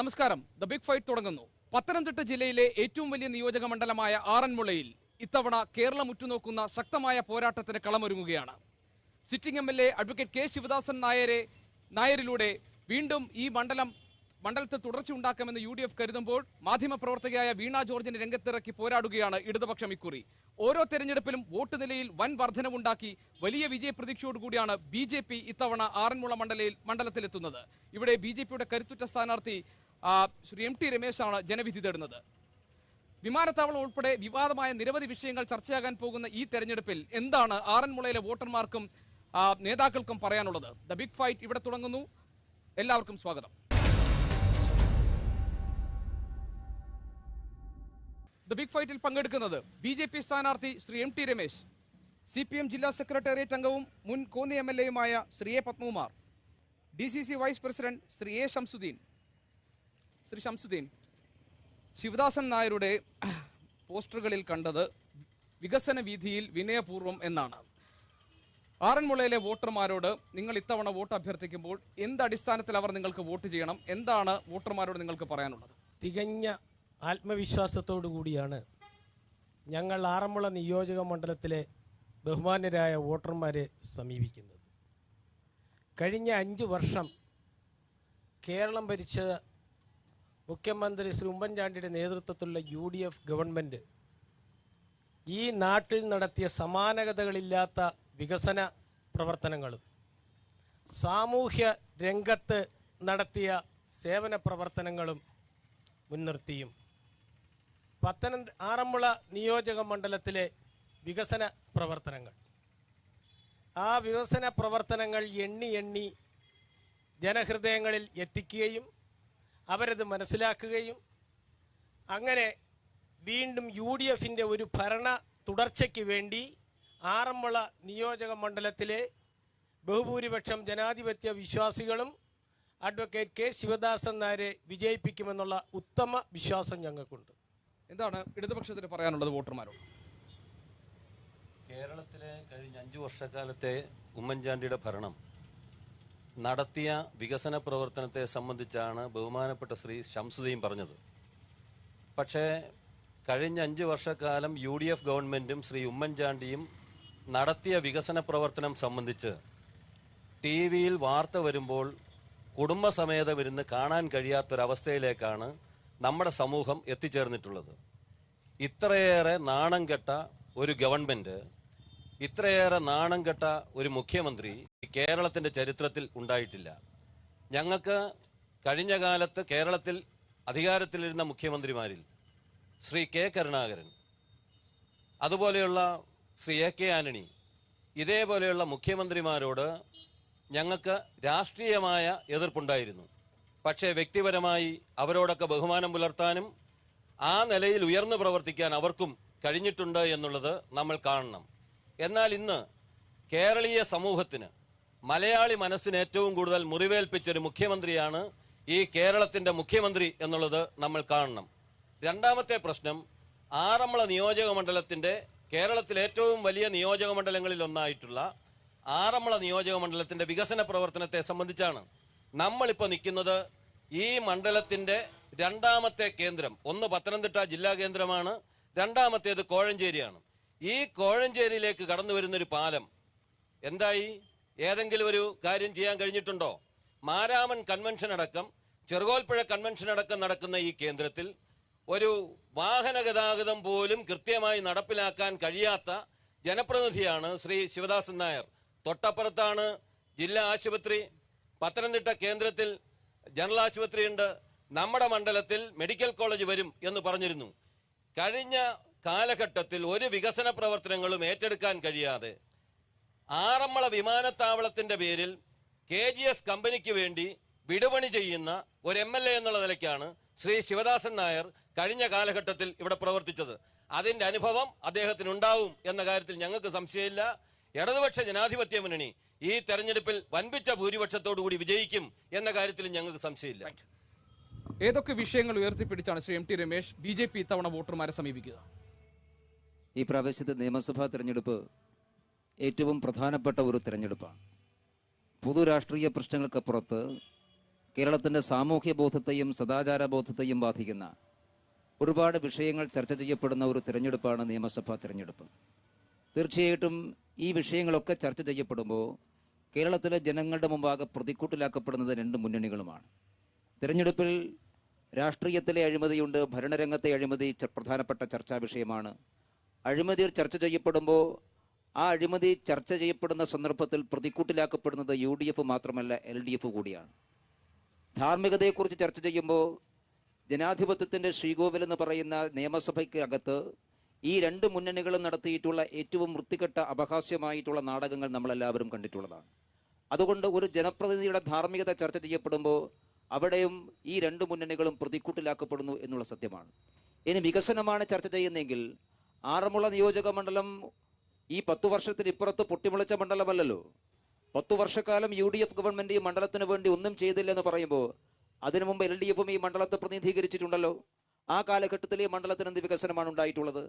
നമസ്കാരം. The big fight തുടങ്ങുന്നു. പത്തനംതിട്ട ജില്ലയിലെ ഏറ്റവും വലിയ നിയോജക മണ്ഡലമായ ആറന്മുളയിൽ ഇത്തവണ കേരളം ഉറ്റുനോക്കുന്ന ശക്തമായ പോരാട്ടത്തിന് കളമൊരുങ്ങുകയാണ്. Sitting MLA advocate K Sivadasan നായരിലൂടെ വീണ്ടും ഈ മണ്ഡലത്തിൽ തുടർച്ചയുണ്ടാക്കുമെന്ന് UDF കരുതുമ്പോൾ മാധ്യമപ്രവർത്തകയായ വീണ ജോർജിനെ രംഗത്തിറക്കി പോരാടുകയാണ് ഇടതുപക്ഷം ഇക്കുറി. ഓരോ തെരഞ്ഞെടുപ്പിലും വോട്ട് നിലയിൽ വൻ വർധനവുണ്ടാക്കി വലിയ വിജയപ്രതീക്ഷയോടുകൂടിയാണ് BJP ഇത്തവണ ആറന്മുള മണ്ഡലത്തിലെത്തുന്നത്. ഇവിടെ BJPയുടെ കരുത്തുറ്റ സ്ഥാനാർത്ഥി ശ്രീ MT രമേശാണ് ജനവിധി തേടുന്നത്. വിമാനത്താവളം ഉൾപ്പെടെ വിവാദമായ നിരവധി വിഷയങ്ങൾ ചർച്ചയാകാൻ പോകുന്ന ഈ തെരഞ്ഞെടുപ്പിൽ എന്താണ് ആറന്മുളയിലെ വോട്ടർമാർക്കും നേതാക്കൾക്കും പറയാനുള്ളത്? ദ ബിഗ് ഫൈറ്റ് ഇവിടെ തുടങ്ങുന്നു. എല്ലാവർക്കും സ്വാഗതം. ദ ബിഗ് ഫൈറ്റിൽ പങ്കെടുക്കുന്നത് BJP സ്ഥാനാർത്ഥി ശ്രീ MT രമേശ്, CPM ജില്ലാ സെക്രട്ടേറിയറ്റ് അംഗവും മുൻ കോന്നി MLAയുമായ Shri A Padmakumar, DCC vice president Shri A Shamsuddin. Shri Shamsuddin, Sivadasan നായരുടെ പോസ്റ്ററുകളിൽ കണ്ടത് വികസന വീതിയിൽ വിനയപൂർവ്വം എന്നാണ്. ആറന്മുളയിലെ വോട്ടർമാരോട് നിങ്ങൾ ഇത്തവണ വോട്ട് അഭ്യർത്ഥിക്കുമ്പോൾ എന്ത് അടിസ്ഥാനത്തിൽ അവർ നിങ്ങൾക്ക് വോട്ട് ചെയ്യണം? എന്താണ് വോട്ടർമാരോട് നിങ്ങൾക്ക് പറയാനുള്ളത്? തികഞ്ഞ ആത്മവിശ്വാസത്തോടു കൂടിയാണ് ഞങ്ങൾ ആറന്മുള നിയോജക മണ്ഡലത്തിലെ ബഹുമാന്യരായ വോട്ടർമാരെ സമീപിക്കുന്നത്. കഴിഞ്ഞ 5 വർഷം കേരളം ഭരിച്ച മുഖ്യമന്ത്രി ശ്രീ ഉമ്മൻചാണ്ടിയുടെ നേതൃത്വത്തിലുള്ള UDF ഗവൺമെൻറ് ഈ നാട്ടിൽ നടത്തിയ സമാനതകളില്ലാത്ത വികസന പ്രവർത്തനങ്ങളും സാമൂഹ്യ രംഗത്ത് നടത്തിയ സേവന പ്രവർത്തനങ്ങളും മുൻനിർത്തിയും ആറന്മുള നിയോജക മണ്ഡലത്തിലെ വികസന പ്രവർത്തനങ്ങൾ, ആ വികസന പ്രവർത്തനങ്ങൾ എണ്ണി ജനഹൃദയങ്ങളിൽ എത്തിക്കുകയും അവരത് മനസ്സിലാക്കുകയും അങ്ങനെ വീണ്ടും UDFൻ്റെ ഒരു ഭരണ തുടർച്ചയ്ക്ക് വേണ്ടി ആറന്മുള നിയോജക മണ്ഡലത്തിലെ ബഹുഭൂരിപക്ഷം ജനാധിപത്യ വിശ്വാസികളും അഡ്വക്കേറ്റ് കെ ശിവദാസൻ നായരെ വിജയിപ്പിക്കുമെന്നുള്ള ഉത്തമ വിശ്വാസം ഞങ്ങൾക്കുണ്ട്. എന്താണ് ഇടതുപക്ഷത്തിന് പറയാനുള്ളത് വോട്ടർമാരോട്? കേരളത്തിലെ കഴിഞ്ഞ 5 വർഷക്കാലത്തെ ഉമ്മൻചാണ്ടിയുടെ ഭരണം നടത്തിയ വികസന പ്രവർത്തനത്തെ സംബന്ധിച്ചാണ് ബഹുമാനപ്പെട്ട ശ്രീ ഷംസുദ്ദീൻ പറഞ്ഞത്. പക്ഷേ കഴിഞ്ഞ 5 വർഷക്കാലം UDF ഗവൺമെൻറ്റും ശ്രീ ഉമ്മൻചാണ്ടിയും നടത്തിയ വികസന പ്രവർത്തനം സംബന്ധിച്ച് TV-യിൽ വാർത്ത വരുമ്പോൾ കുടുംബസമേതം ഇരുന്ന് കാണാൻ കഴിയാത്തൊരവസ്ഥയിലേക്കാണ് നമ്മുടെ സമൂഹം എത്തിച്ചേർന്നിട്ടുള്ളത്. ഇത്രയേറെ നാണം കെട്ട ഒരു ഗവൺമെൻറ്, ഇത്രയേറെ നാണം കെട്ട ഒരു മുഖ്യമന്ത്രി കേരളത്തിൻ്റെ ചരിത്രത്തിൽ ഉണ്ടായിട്ടില്ല. ഞങ്ങൾക്ക് കഴിഞ്ഞ കാലത്ത് കേരളത്തിൽ അധികാരത്തിലിരുന്ന മുഖ്യമന്ത്രിമാരിൽ ശ്രീ K കരുണാകരൻ, അതുപോലെയുള്ള ശ്രീ AK ആന്റണി, ഇതേപോലെയുള്ള മുഖ്യമന്ത്രിമാരോട് ഞങ്ങൾക്ക് രാഷ്ട്രീയമായ എതിർപ്പുണ്ടായിരുന്നു. പക്ഷേ വ്യക്തിപരമായി അവരോടൊക്കെ ബഹുമാനം പുലർത്താനും ആ നിലയിൽ ഉയർന്നു പ്രവർത്തിക്കാൻ അവർക്കും കഴിഞ്ഞിട്ടുണ്ട് എന്നുള്ളത് നമ്മൾ കാണണം. എന്നാൽ ഇന്ന് കേരളീയ സമൂഹത്തിന്, മലയാളി മനസ്സിന് ഏറ്റവും കൂടുതൽ മുറിവേൽപ്പിച്ചൊരു മുഖ്യമന്ത്രിയാണ് ഈ കേരളത്തിൻ്റെ മുഖ്യമന്ത്രി എന്നുള്ളത് നമ്മൾ കാണണം. രണ്ടാമത്തെ പ്രശ്നം, ആറന്മുള നിയോജക മണ്ഡലത്തിൻ്റെ കേരളത്തിലെ ഏറ്റവും വലിയ നിയോജക മണ്ഡലങ്ങളിൽ ഒന്നായിട്ടുള്ള ആറന്മുള നിയോജക മണ്ഡലത്തിൻ്റെ വികസന പ്രവർത്തനത്തെ സംബന്ധിച്ചാണ്. നമ്മളിപ്പോൾ നിൽക്കുന്നത് ഈ മണ്ഡലത്തിൻ്റെ രണ്ടാമത്തെ കേന്ദ്രം. ഒന്ന് പത്തനംതിട്ട ജില്ലാ കേന്ദ്രമാണ്, രണ്ടാമത്തേത് കോഴഞ്ചേരിയാണ്. ഈ കോഴഞ്ചേരിയിലേക്ക് കടന്നു വരുന്നൊരു പാലം എന്തായി? ഏതെങ്കിലും ഒരു കാര്യം ചെയ്യാൻ കഴിഞ്ഞിട്ടുണ്ടോ? മാരാമൻ കൺവെൻഷൻ അടക്കം, ചെറുകോൽപ്പുഴ കൺവെൻഷൻ അടക്കം നടക്കുന്ന ഈ കേന്ദ്രത്തിൽ ഒരു വാഹന ഗതാഗതം പോലും കൃത്യമായി നടപ്പിലാക്കാൻ കഴിയാത്ത ജനപ്രതിനിധിയാണ് ശ്രീ ശിവദാസൻ നായർ. തൊട്ടപ്പുറത്താണ് ജില്ലാ ആശുപത്രി, പത്തനംതിട്ട കേന്ദ്രത്തിൽ ജനറൽ ആശുപത്രിയുണ്ട്, നമ്മുടെ മണ്ഡലത്തിൽ മെഡിക്കൽ കോളേജ് വരും എന്ന് പറഞ്ഞിരുന്നു. കഴിഞ്ഞ കാലഘട്ടത്തിൽ ഒരു വികസന പ്രവർത്തനങ്ങളും ഏറ്റെടുക്കാൻ കഴിയാതെ ആറന്മുള വിമാനത്താവളത്തിൻ്റെ പേരിൽ KGS കമ്പനിക്ക് വേണ്ടി വിടുപണി ചെയ്യുന്ന ഒരു MLA എന്നുള്ള നിലയ്ക്കാണ് ശ്രീ ശിവദാസൻ നായർ കഴിഞ്ഞ കാലഘട്ടത്തിൽ ഇവിടെ പ്രവർത്തിച്ചത്. അതിൻ്റെ അനുഭവം അദ്ദേഹത്തിനുണ്ടാവും എന്ന കാര്യത്തിൽ ഞങ്ങൾക്ക് സംശയമില്ല. ഇടതുപക്ഷ ജനാധിപത്യ മുന്നണി ഈ തെരഞ്ഞെടുപ്പിൽ വൻപിച്ച ഭൂരിപക്ഷത്തോടുകൂടി വിജയിക്കും എന്ന കാര്യത്തിൽ ഞങ്ങൾക്ക് സംശയമില്ല. ഏതൊക്കെ വിഷയങ്ങൾ ഉയർത്തിപ്പിടിച്ചാണ് ശ്രീ MT രമേശ് BJP ഇത്തവണ വോട്ടർമാരെ സമീപിക്കുക? ഈ പ്രാവശ്യത്തെ നിയമസഭാ തെരഞ്ഞെടുപ്പ് ഏറ്റവും പ്രധാനപ്പെട്ട ഒരു തെരഞ്ഞെടുപ്പാണ്. പൊതു രാഷ്ട്രീയ പ്രശ്നങ്ങൾക്കപ്പുറത്ത് കേരളത്തിൻ്റെ സാമൂഹ്യ ബോധത്തെയും സദാചാര ബോധത്തെയും ബാധിക്കുന്ന ഒരുപാട് വിഷയങ്ങൾ ചർച്ച ചെയ്യപ്പെടുന്ന ഒരു തിരഞ്ഞെടുപ്പാണ് നിയമസഭാ തിരഞ്ഞെടുപ്പ്. തീർച്ചയായിട്ടും ഈ വിഷയങ്ങളൊക്കെ ചർച്ച ചെയ്യപ്പെടുമ്പോൾ കേരളത്തിലെ ജനങ്ങളുടെ മുമ്പാകെ പ്രതിക്കൂട്ടിലാക്കപ്പെടുന്നത് രണ്ട് മുന്നണികളുമാണ്. തിരഞ്ഞെടുപ്പിൽ രാഷ്ട്രീയത്തിലെ അഴിമതിയുണ്ട്, ഭരണരംഗത്തെ അഴിമതി പ്രധാനപ്പെട്ട ചർച്ചാ വിഷയമാണ്. അഴിമതി ചർച്ച ചെയ്യപ്പെടുമ്പോൾ ആ അഴിമതി ചർച്ച ചെയ്യപ്പെടുന്ന സന്ദർഭത്തിൽ പ്രതിക്കൂട്ടിലാക്കപ്പെടുന്നത് UDF മാത്രമല്ല, LDF കൂടിയാണ്. ധാർമ്മികതയെക്കുറിച്ച് ചർച്ച ചെയ്യുമ്പോൾ ജനാധിപത്യത്തിൻ്റെ ശ്രീകോവിൽ എന്ന് പറയുന്ന നിയമസഭയ്ക്ക് അകത്ത് ഈ രണ്ട് മുന്നണികളും നടത്തിയിട്ടുള്ള ഏറ്റവും വൃത്തികെട്ട അപഹാസ്യമായിട്ടുള്ള നാടകങ്ങൾ നമ്മളെല്ലാവരും കണ്ടിട്ടുള്ളതാണ്. അതുകൊണ്ട് ഒരു ജനപ്രതിനിധിയുടെ ധാർമ്മികത ചർച്ച ചെയ്യപ്പെടുമ്പോൾ അവിടെയും ഈ രണ്ട് മുന്നണികളും പ്രതിക്കൂട്ടിലാക്കപ്പെടുന്നു എന്നുള്ള സത്യമാണ്. ഇനി വികസനമാണ് ചർച്ച ചെയ്യുന്നതെങ്കിൽ ആറന്മുള നിയോജക മണ്ഡലം ഈ 10 വർഷത്തിനിപ്പുറത്ത് പൊട്ടിമുളച്ച മണ്ഡലമല്ലല്ലോ. 10 വർഷക്കാലം UDF ഗവൺമെന്റ് ഈ മണ്ഡലത്തിന് വേണ്ടി ഒന്നും ചെയ്തില്ലെന്ന് പറയുമ്പോൾ അതിനു മുമ്പ് LDFും ഈ മണ്ഡലത്തെ പ്രതിനിധീകരിച്ചിട്ടുണ്ടല്ലോ. ആ കാലഘട്ടത്തിൽ ഈ മണ്ഡലത്തിന് എന്ത് വികസനമാണ് ഉണ്ടായിട്ടുള്ളത്?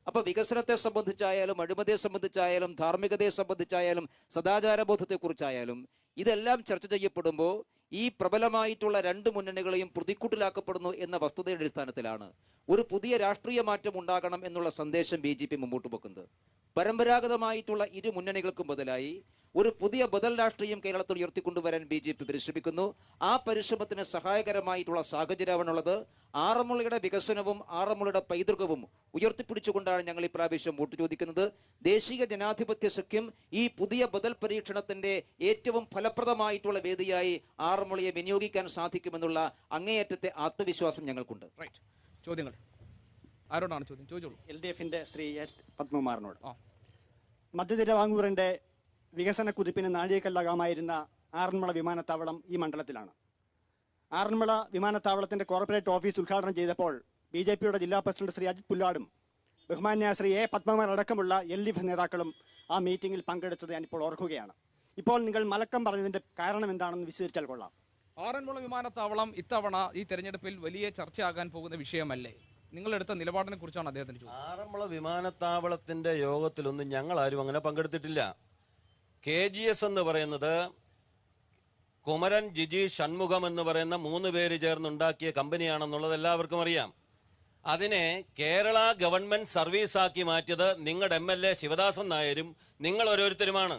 അപ്പോൾ വികസനത്തെ സംബന്ധിച്ചായാലും അഴിമതിയെ സംബന്ധിച്ചായാലും ധാർമ്മികതയെ സംബന്ധിച്ചായാലും സദാചാരബോധത്തെക്കുറിച്ചായാലും ഇതെല്ലാം ചർച്ച ചെയ്യപ്പെടുമ്പോൾ ഈ പ്രബലമായിട്ടുള്ള രണ്ട് മുന്നണികളെയും പ്രതിക്കൂട്ടിലാക്കപ്പെടുന്നു എന്ന വസ്തുതയുടെ അടിസ്ഥാനത്തിലാണ് ഒരു പുതിയ രാഷ്ട്രീയ മാറ്റം ഉണ്ടാകണം എന്നുള്ള സന്ദേശം BJP മുമ്പോട്ട് വെക്കുന്നത്. പരമ്പരാഗതമായിട്ടുള്ള ഇരു മുന്നണികൾക്കും ബദലായി ഒരു പുതിയ ബദൽ രാഷ്ട്രീയം കേരളത്തിൽ ഉയർത്തിക്കൊണ്ടുവരാൻ BJP പരിശ്രമിക്കുന്നു. ആ പരിശ്രമത്തിന് സഹായകരമായിട്ടുള്ള സാഹചര്യമാണുള്ളത്. ആറന്മുളയുടെ വികസനവും ആറന്മുളയുടെ പൈതൃകവും ഉയർത്തിപ്പിടിച്ചുകൊണ്ടാണ് ഞങ്ങൾ ഈ പ്രാവശ്യം വോട്ട് ചോദിക്കുന്നത്. ദേശീയ ജനാധിപത്യ സഖ്യം ഈ പുതിയ ബദൽ പരീക്ഷണത്തിന്റെ ഏറ്റവും ഫലപ്രദമായിട്ടുള്ള വേദിയായി ആറന്മുളയെ വിനിയോഗിക്കാൻ സാധിക്കുമെന്നുള്ള അങ്ങേയറ്റത്തെ ആത്മവിശ്വാസം ഞങ്ങൾക്കുണ്ട്. റൈറ്റ്. ചോദ്യങ്ങൾ ആരോടാണ് ചോദ്യം? ചോദിച്ചോളൂ. LDFന്റെ ശ്രീ പത്മകുമാറിനോട്. മധ്യതിരുവിതാംകൂറിന്റെ വികസന കുതിപ്പിന് നാഴികക്കല്ലാകാമായിരുന്ന ആറന്മുള വിമാനത്താവളം ഈ മണ്ഡലത്തിലാണ്. ആറന്മുള വിമാനത്താവളത്തിന്റെ കോർപ്പറേറ്റ് ഓഫീസ് ഉദ്ഘാടനം ചെയ്തപ്പോൾ BJPയുടെ ജില്ലാ പ്രസിഡന്റ് ശ്രീ അജിത് പുല്ലാടും ബഹുമാന്യ ശ്രീ പത്മകുമാർ അടക്കമുള്ള LDF നേതാക്കളും ആ മീറ്റിംഗിൽ പങ്കെടുത്തത് ഞാനിപ്പോൾ ഓർക്കുകയാണ്. ഇപ്പോൾ നിങ്ങൾ മലക്കം പറഞ്ഞതിന്റെ കാരണം എന്താണെന്ന് വിശദീകരിച്ചാൽ കൊള്ളാം. ആറന്മുള വിമാനത്താവളം ഇത്തവണ ഈ തെരഞ്ഞെടുപ്പിൽ വലിയ ചർച്ചയാകാൻ പോകുന്ന വിഷയമല്ലേ? നിങ്ങളെടുത്ത നിലപാടിനെ കുറിച്ചാണ് അദ്ദേഹത്തിന് ചോദിച്ചത്. ആറന്മുള വിമാനത്താവളത്തിന്റെ യോഗത്തിലൊന്നും ഞങ്ങൾ ആരും അങ്ങനെ പങ്കെടുത്തിട്ടില്ല. KGS എന്ന് പറയുന്നത് കുമരൻ ജിജി ഷൺമുഖം എന്ന് പറയുന്ന 3 പേര് ചേർന്നുണ്ടാക്കിയ കമ്പനിയാണെന്നുള്ളത് എല്ലാവർക്കും അറിയാം. അതിനെ കേരള ഗവൺമെന്റ് സർവീസാക്കി മാറ്റിയത് നിങ്ങളുടെ MLA ശിവദാസൻ നായരും നിങ്ങൾ ഓരോരുത്തരുമാണ്.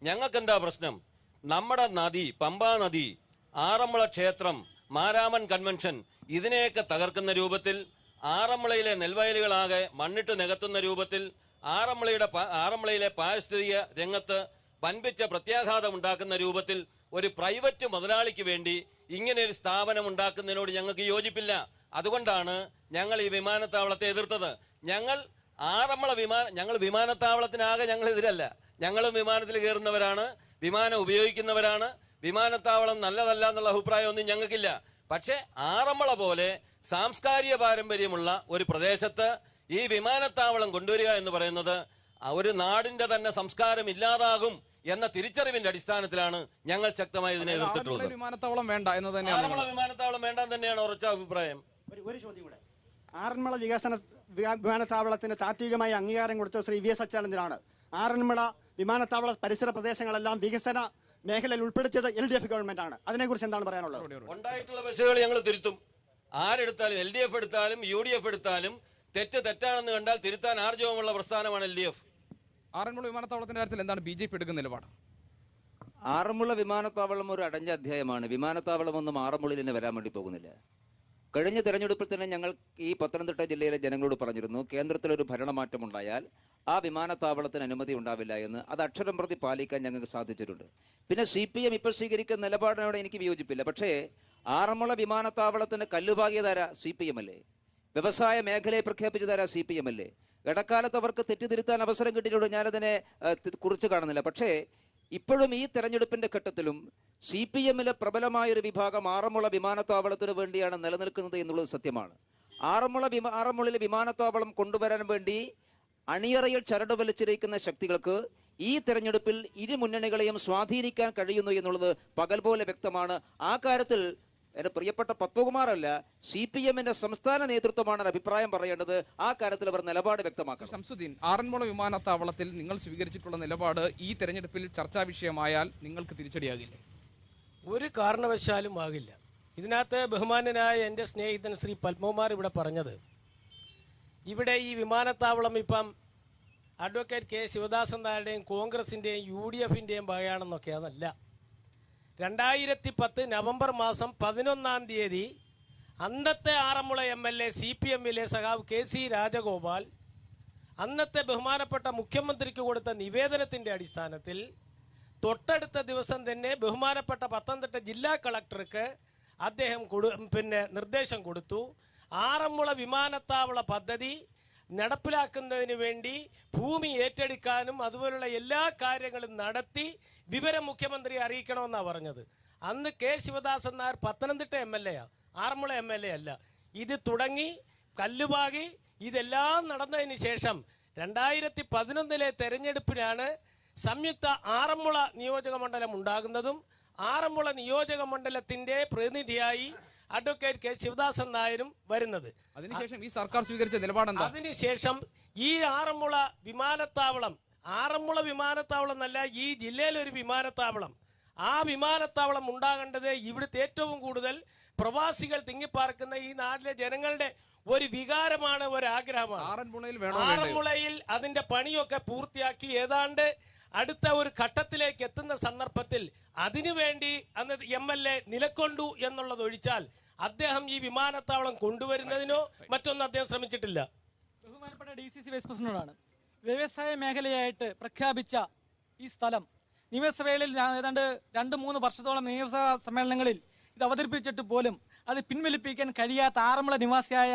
ഞങ്ങൾക്കെന്താ പ്രശ്നം? നമ്മുടെ നദി, പമ്പാ നദി, ആറന്മുള ക്ഷേത്രം, മാരാമൻ കൺവെൻഷൻ ഇതിനെയൊക്കെ തകർക്കുന്ന രൂപത്തിൽ, ആറന്മുളയിലെ നെൽവയലുകളാകെ മണ്ണിട്ട് നികത്തുന്ന രൂപത്തിൽ, ആറന്മുളയിലെ പാരിസ്ഥിതിക രംഗത്ത് വൻപിച്ച പ്രത്യാഘാതം ഉണ്ടാക്കുന്ന രൂപത്തിൽ ഒരു പ്രൈവറ്റ് മുതലാളിക്ക് വേണ്ടി ഇങ്ങനെ ഒരു സ്ഥാപനം ഉണ്ടാക്കുന്നതിനോട് ഞങ്ങൾക്ക് യോജിപ്പില്ല. അതുകൊണ്ടാണ് ഞങ്ങൾ ഈ വിമാനത്താവളത്തെ എതിർത്തത്. ഞങ്ങൾ വിമാനത്താവളത്തിനാകെ ഞങ്ങൾ എതിരല്ല. ഞങ്ങളും വിമാനത്തിൽ കയറുന്നവരാണ്, വിമാനം ഉപയോഗിക്കുന്നവരാണ്. വിമാനത്താവളം നല്ലതല്ല എന്നുള്ള അഭിപ്രായമൊന്നും ഞങ്ങൾക്കില്ല. പക്ഷേ ആറന്മുള പോലെ സാംസ്കാരിക പാരമ്പര്യമുള്ള ഒരു പ്രദേശത്ത് ഈ വിമാനത്താവളം കൊണ്ടുവരിക എന്ന് പറയുന്നത് ഒരു നാടിന്റെ തന്നെ സംസ്കാരം ഇല്ലാതാകും എന്ന തിരിച്ചറിവിന്റെ അടിസ്ഥാനത്തിലാണ് ഞങ്ങൾ ശക്തമായി ഇതിനെ എതിർത്തിട്ടുള്ളത്. വിമാനത്താവളം വേണ്ട എന്ന് തന്നെയാണ്. ആറന്മുള വിമാനത്താവളം വേണ്ടെന്ന് തന്നെയാണ് ഉറച്ച അഭിപ്രായം. ഒരു ചോദ്യം കൂടെ. ആറന്മുള വിമാനത്താവളത്തിന് താത്വികമായി അംഗീകാരം കൊടുത്ത ശ്രീ VS അച്യുതാനന്ദനാണ്. ആറന്മുള വിമാനത്താവള പരിസര പ്രദേശങ്ങളെല്ലാം വികസന മേഖലയിൽ ഉൾപ്പെടുത്തിയത് LDF ഗവൺമെന്റ് ആണ്. അതിനെക്കുറിച്ച് എന്താണ് പറയാനുള്ളത്? ഉണ്ടായിട്ടുള്ള ബസ്സുകൾ ഞങ്ങൾ തിരുത്തും. ആരെടുത്താലും, LDF എടുത്താലും UDF എടുത്താലും തെറ്റാണെന്ന് കണ്ടാൽ തിരുത്താൻ ആർജവമുള്ള പ്രസ്ഥാനമാണ് LDF. ആറന്മുള വിമാനത്താവളത്തിന്റെ കാര്യത്തിൽ എന്താണ് BJP എടുക്കുന്ന നിലപാട്? ആറന്മുള വിമാനത്താവളം ഒരു അടഞ്ഞ അധ്യായമാണ്. വിമാനത്താവളമൊന്നും ആറന്മുളയിൽ തന്നെ വരാൻ വേണ്ടി പോകുന്നില്ല. കഴിഞ്ഞ തെരഞ്ഞെടുപ്പിൽ തന്നെ ഞങ്ങൾ ഈ പത്തനംതിട്ട ജില്ലയിലെ ജനങ്ങളോട് പറഞ്ഞിരുന്നു, കേന്ദ്രത്തിലൊരു ഭരണമാറ്റം ഉണ്ടായാൽ ആ വിമാനത്താവളത്തിന് അനുമതി ഉണ്ടാവില്ല എന്ന്. അത് അക്ഷരം പ്രതി പാലിക്കാൻ ഞങ്ങൾക്ക് സാധിച്ചിട്ടുണ്ട്. പിന്നെ CPM ഇപ്പോൾ സ്വീകരിക്കുന്ന നിലപാടിനോട് എനിക്ക് വിയോജിപ്പില്ല. പക്ഷേ ആറന്മുള വിമാനത്താവളത്തിന് കല്ലുപാകിയതാര CPM അല്ലേ? വ്യവസായ മേഖലയെ പ്രഖ്യാപിച്ചതാര CPM അല്ലേ? ഇടക്കാലത്ത് അവർക്ക് തെറ്റിദ്ധരുത്താൻ അവസരം കിട്ടിയിട്ടുണ്ട്, ഞാനതിനെ കുറിച്ച് കാണുന്നില്ല. പക്ഷേ ഇപ്പോഴും ഈ തെരഞ്ഞെടുപ്പിന്റെ ഘട്ടത്തിലും CPMലെ പ്രബലമായൊരു വിഭാഗം ആറന്മുള വിമാനത്താവളത്തിന് വേണ്ടിയാണ് നിലനിൽക്കുന്നത് എന്നുള്ളത് സത്യമാണ്. ആറന്മുളയിലെ വിമാനത്താവളം കൊണ്ടുവരാൻ വേണ്ടി അണിയറയിൽ ചരട് വലിച്ചിരിക്കുന്ന ശക്തികൾക്ക് ഈ തെരഞ്ഞെടുപ്പിൽ ഇരു മുന്നണികളെയും സ്വാധീനിക്കാൻ കഴിയുന്നു എന്നുള്ളത് പകൽ പോലെ വ്യക്തമാണ്. ആ കാര്യത്തിൽ എന്റെ പ്രിയപ്പെട്ട പത്മകുമാറല്ല, CPMന്റെ സംസ്ഥാന നേതൃത്വമാണ് അഭിപ്രായം പറയേണ്ടത്. ആ കാര്യത്തിൽ അവർ നിലപാട് വ്യക്തമാക്കണം. ശംസുദ്ദീൻ, ആറന്മുള വിമാനത്താവളത്തിൽ നിങ്ങൾ സ്വീകരിച്ചിട്ടുള്ള നിലപാട് ഈ തെരഞ്ഞെടുപ്പിൽ ചർച്ചാ വിഷയമായാൽ നിങ്ങൾക്ക് തിരിച്ചടിയാകില്ലേ? ഒരു കാരണവശാലും ആകില്ല. ഇതിനകത്ത് ബഹുമാന്യനായ എൻ്റെ സ്നേഹിതൻ ശ്രീ പത്മകുമാർ ഇവിടെ പറഞ്ഞത്, ഇവിടെ ഈ വിമാനത്താവളം ഇപ്പം അഡ്വക്കേറ്റ് കെ ശിവദാസൻ നായരുടെയും കോൺഗ്രസിൻ്റെയും UDFിൻ്റെയും വകയാണെന്നൊക്കെ. അതല്ല. 2010 നവംബർ മാസം 11-ാം തീയതി അന്നത്തെ ആറന്മുള MLA CPMലെ സഖാവ് KC രാജഗോപാൽ അന്നത്തെ ബഹുമാനപ്പെട്ട മുഖ്യമന്ത്രിക്ക് കൊടുത്ത നിവേദനത്തിൻ്റെ അടിസ്ഥാനത്തിൽ തൊട്ടടുത്ത ദിവസം തന്നെ ബഹുമാനപ്പെട്ട പത്തനംതിട്ട ജില്ലാ കളക്ടർക്ക് അദ്ദേഹം നിർദ്ദേശം കൊടുത്തു. ആറന്മുള വിമാനത്താവള പദ്ധതി നടപ്പിലാക്കുന്നതിന് വേണ്ടി ഭൂമി ഏറ്റെടുക്കാനും അതുപോലുള്ള എല്ലാ കാര്യങ്ങളും നടത്തി വിവരം മുഖ്യമന്ത്രിയെ അറിയിക്കണമെന്നാണ് പറഞ്ഞത്. അന്ന് K Sivadasan Nair Pathanamthitta MLA, Aranmula MLA അല്ല. ഇത് തുടങ്ങി കല്ലുപാകി ഇതെല്ലാം നടന്നതിന് ശേഷം 2011 തെരഞ്ഞെടുപ്പിലാണ് സംയുക്ത ആറന്മുള നിയോജക മണ്ഡലം ഉണ്ടാകുന്നതും ആറന്മുള നിയോജക മണ്ഡലത്തിന്റെ പ്രതിനിധിയായി അഡ്വക്കേറ്റ് കെ ശിവദാസൻ നായരും വരുന്നത്. അതിനുശേഷം ഈ സർക്കാർ സ്വീകരിച്ച നിലപാടെന്താ? അതിനുശേഷം ഈ ആറന്മുള വിമാനത്താവളം എന്നല്ല, ഈ ജില്ലയിലൊരു വിമാനത്താവളം, ആ വിമാനത്താവളം ഉണ്ടാകേണ്ടത് ഇവിടുത്തെ ഏറ്റവും കൂടുതൽ പ്രവാസികൾ തിങ്ങിപ്പാർക്കുന്ന ഈ നാട്ടിലെ ജനങ്ങളുടെ ഒരു വികാരമാണ്, ഒരു ആഗ്രഹമാണ്. ആറന്മുളയിൽ അതിന്റെ പണിയൊക്കെ പൂർത്തിയാക്കി ഏതാണ്ട് അടുത്ത ഒരു ഘട്ടത്തിലേക്ക് എത്തുന്ന സന്ദർഭത്തിൽ അതിനുവേണ്ടി അന്ന് MLA നിലക്കൊണ്ടു എന്നുള്ളത് ഒഴിച്ചാൽ അദ്ദേഹം ഈ വിമാനത്താവളം കൊണ്ടുവരുന്നതിനോ മറ്റൊന്നും അദ്ദേഹം ശ്രമിച്ചിട്ടില്ല. ബഹുമാനപ്പെട്ട DCC വൈസ് പ്രസിഡന്റാണ്. വ്യവസായ മേഖലയായിട്ട് പ്രഖ്യാപിച്ച ഈ സ്ഥലം നിയമസഭയിൽ ഏതാണ്ട് 2-3 വർഷത്തോളം നിയമസഭാ സമ്മേളനങ്ങളിൽ ഇത് അവതരിപ്പിച്ചിട്ട് പോലും അത് പിൻവലിപ്പിക്കാൻ കഴിയാത്ത ആറന്മുള നിവാസിയായ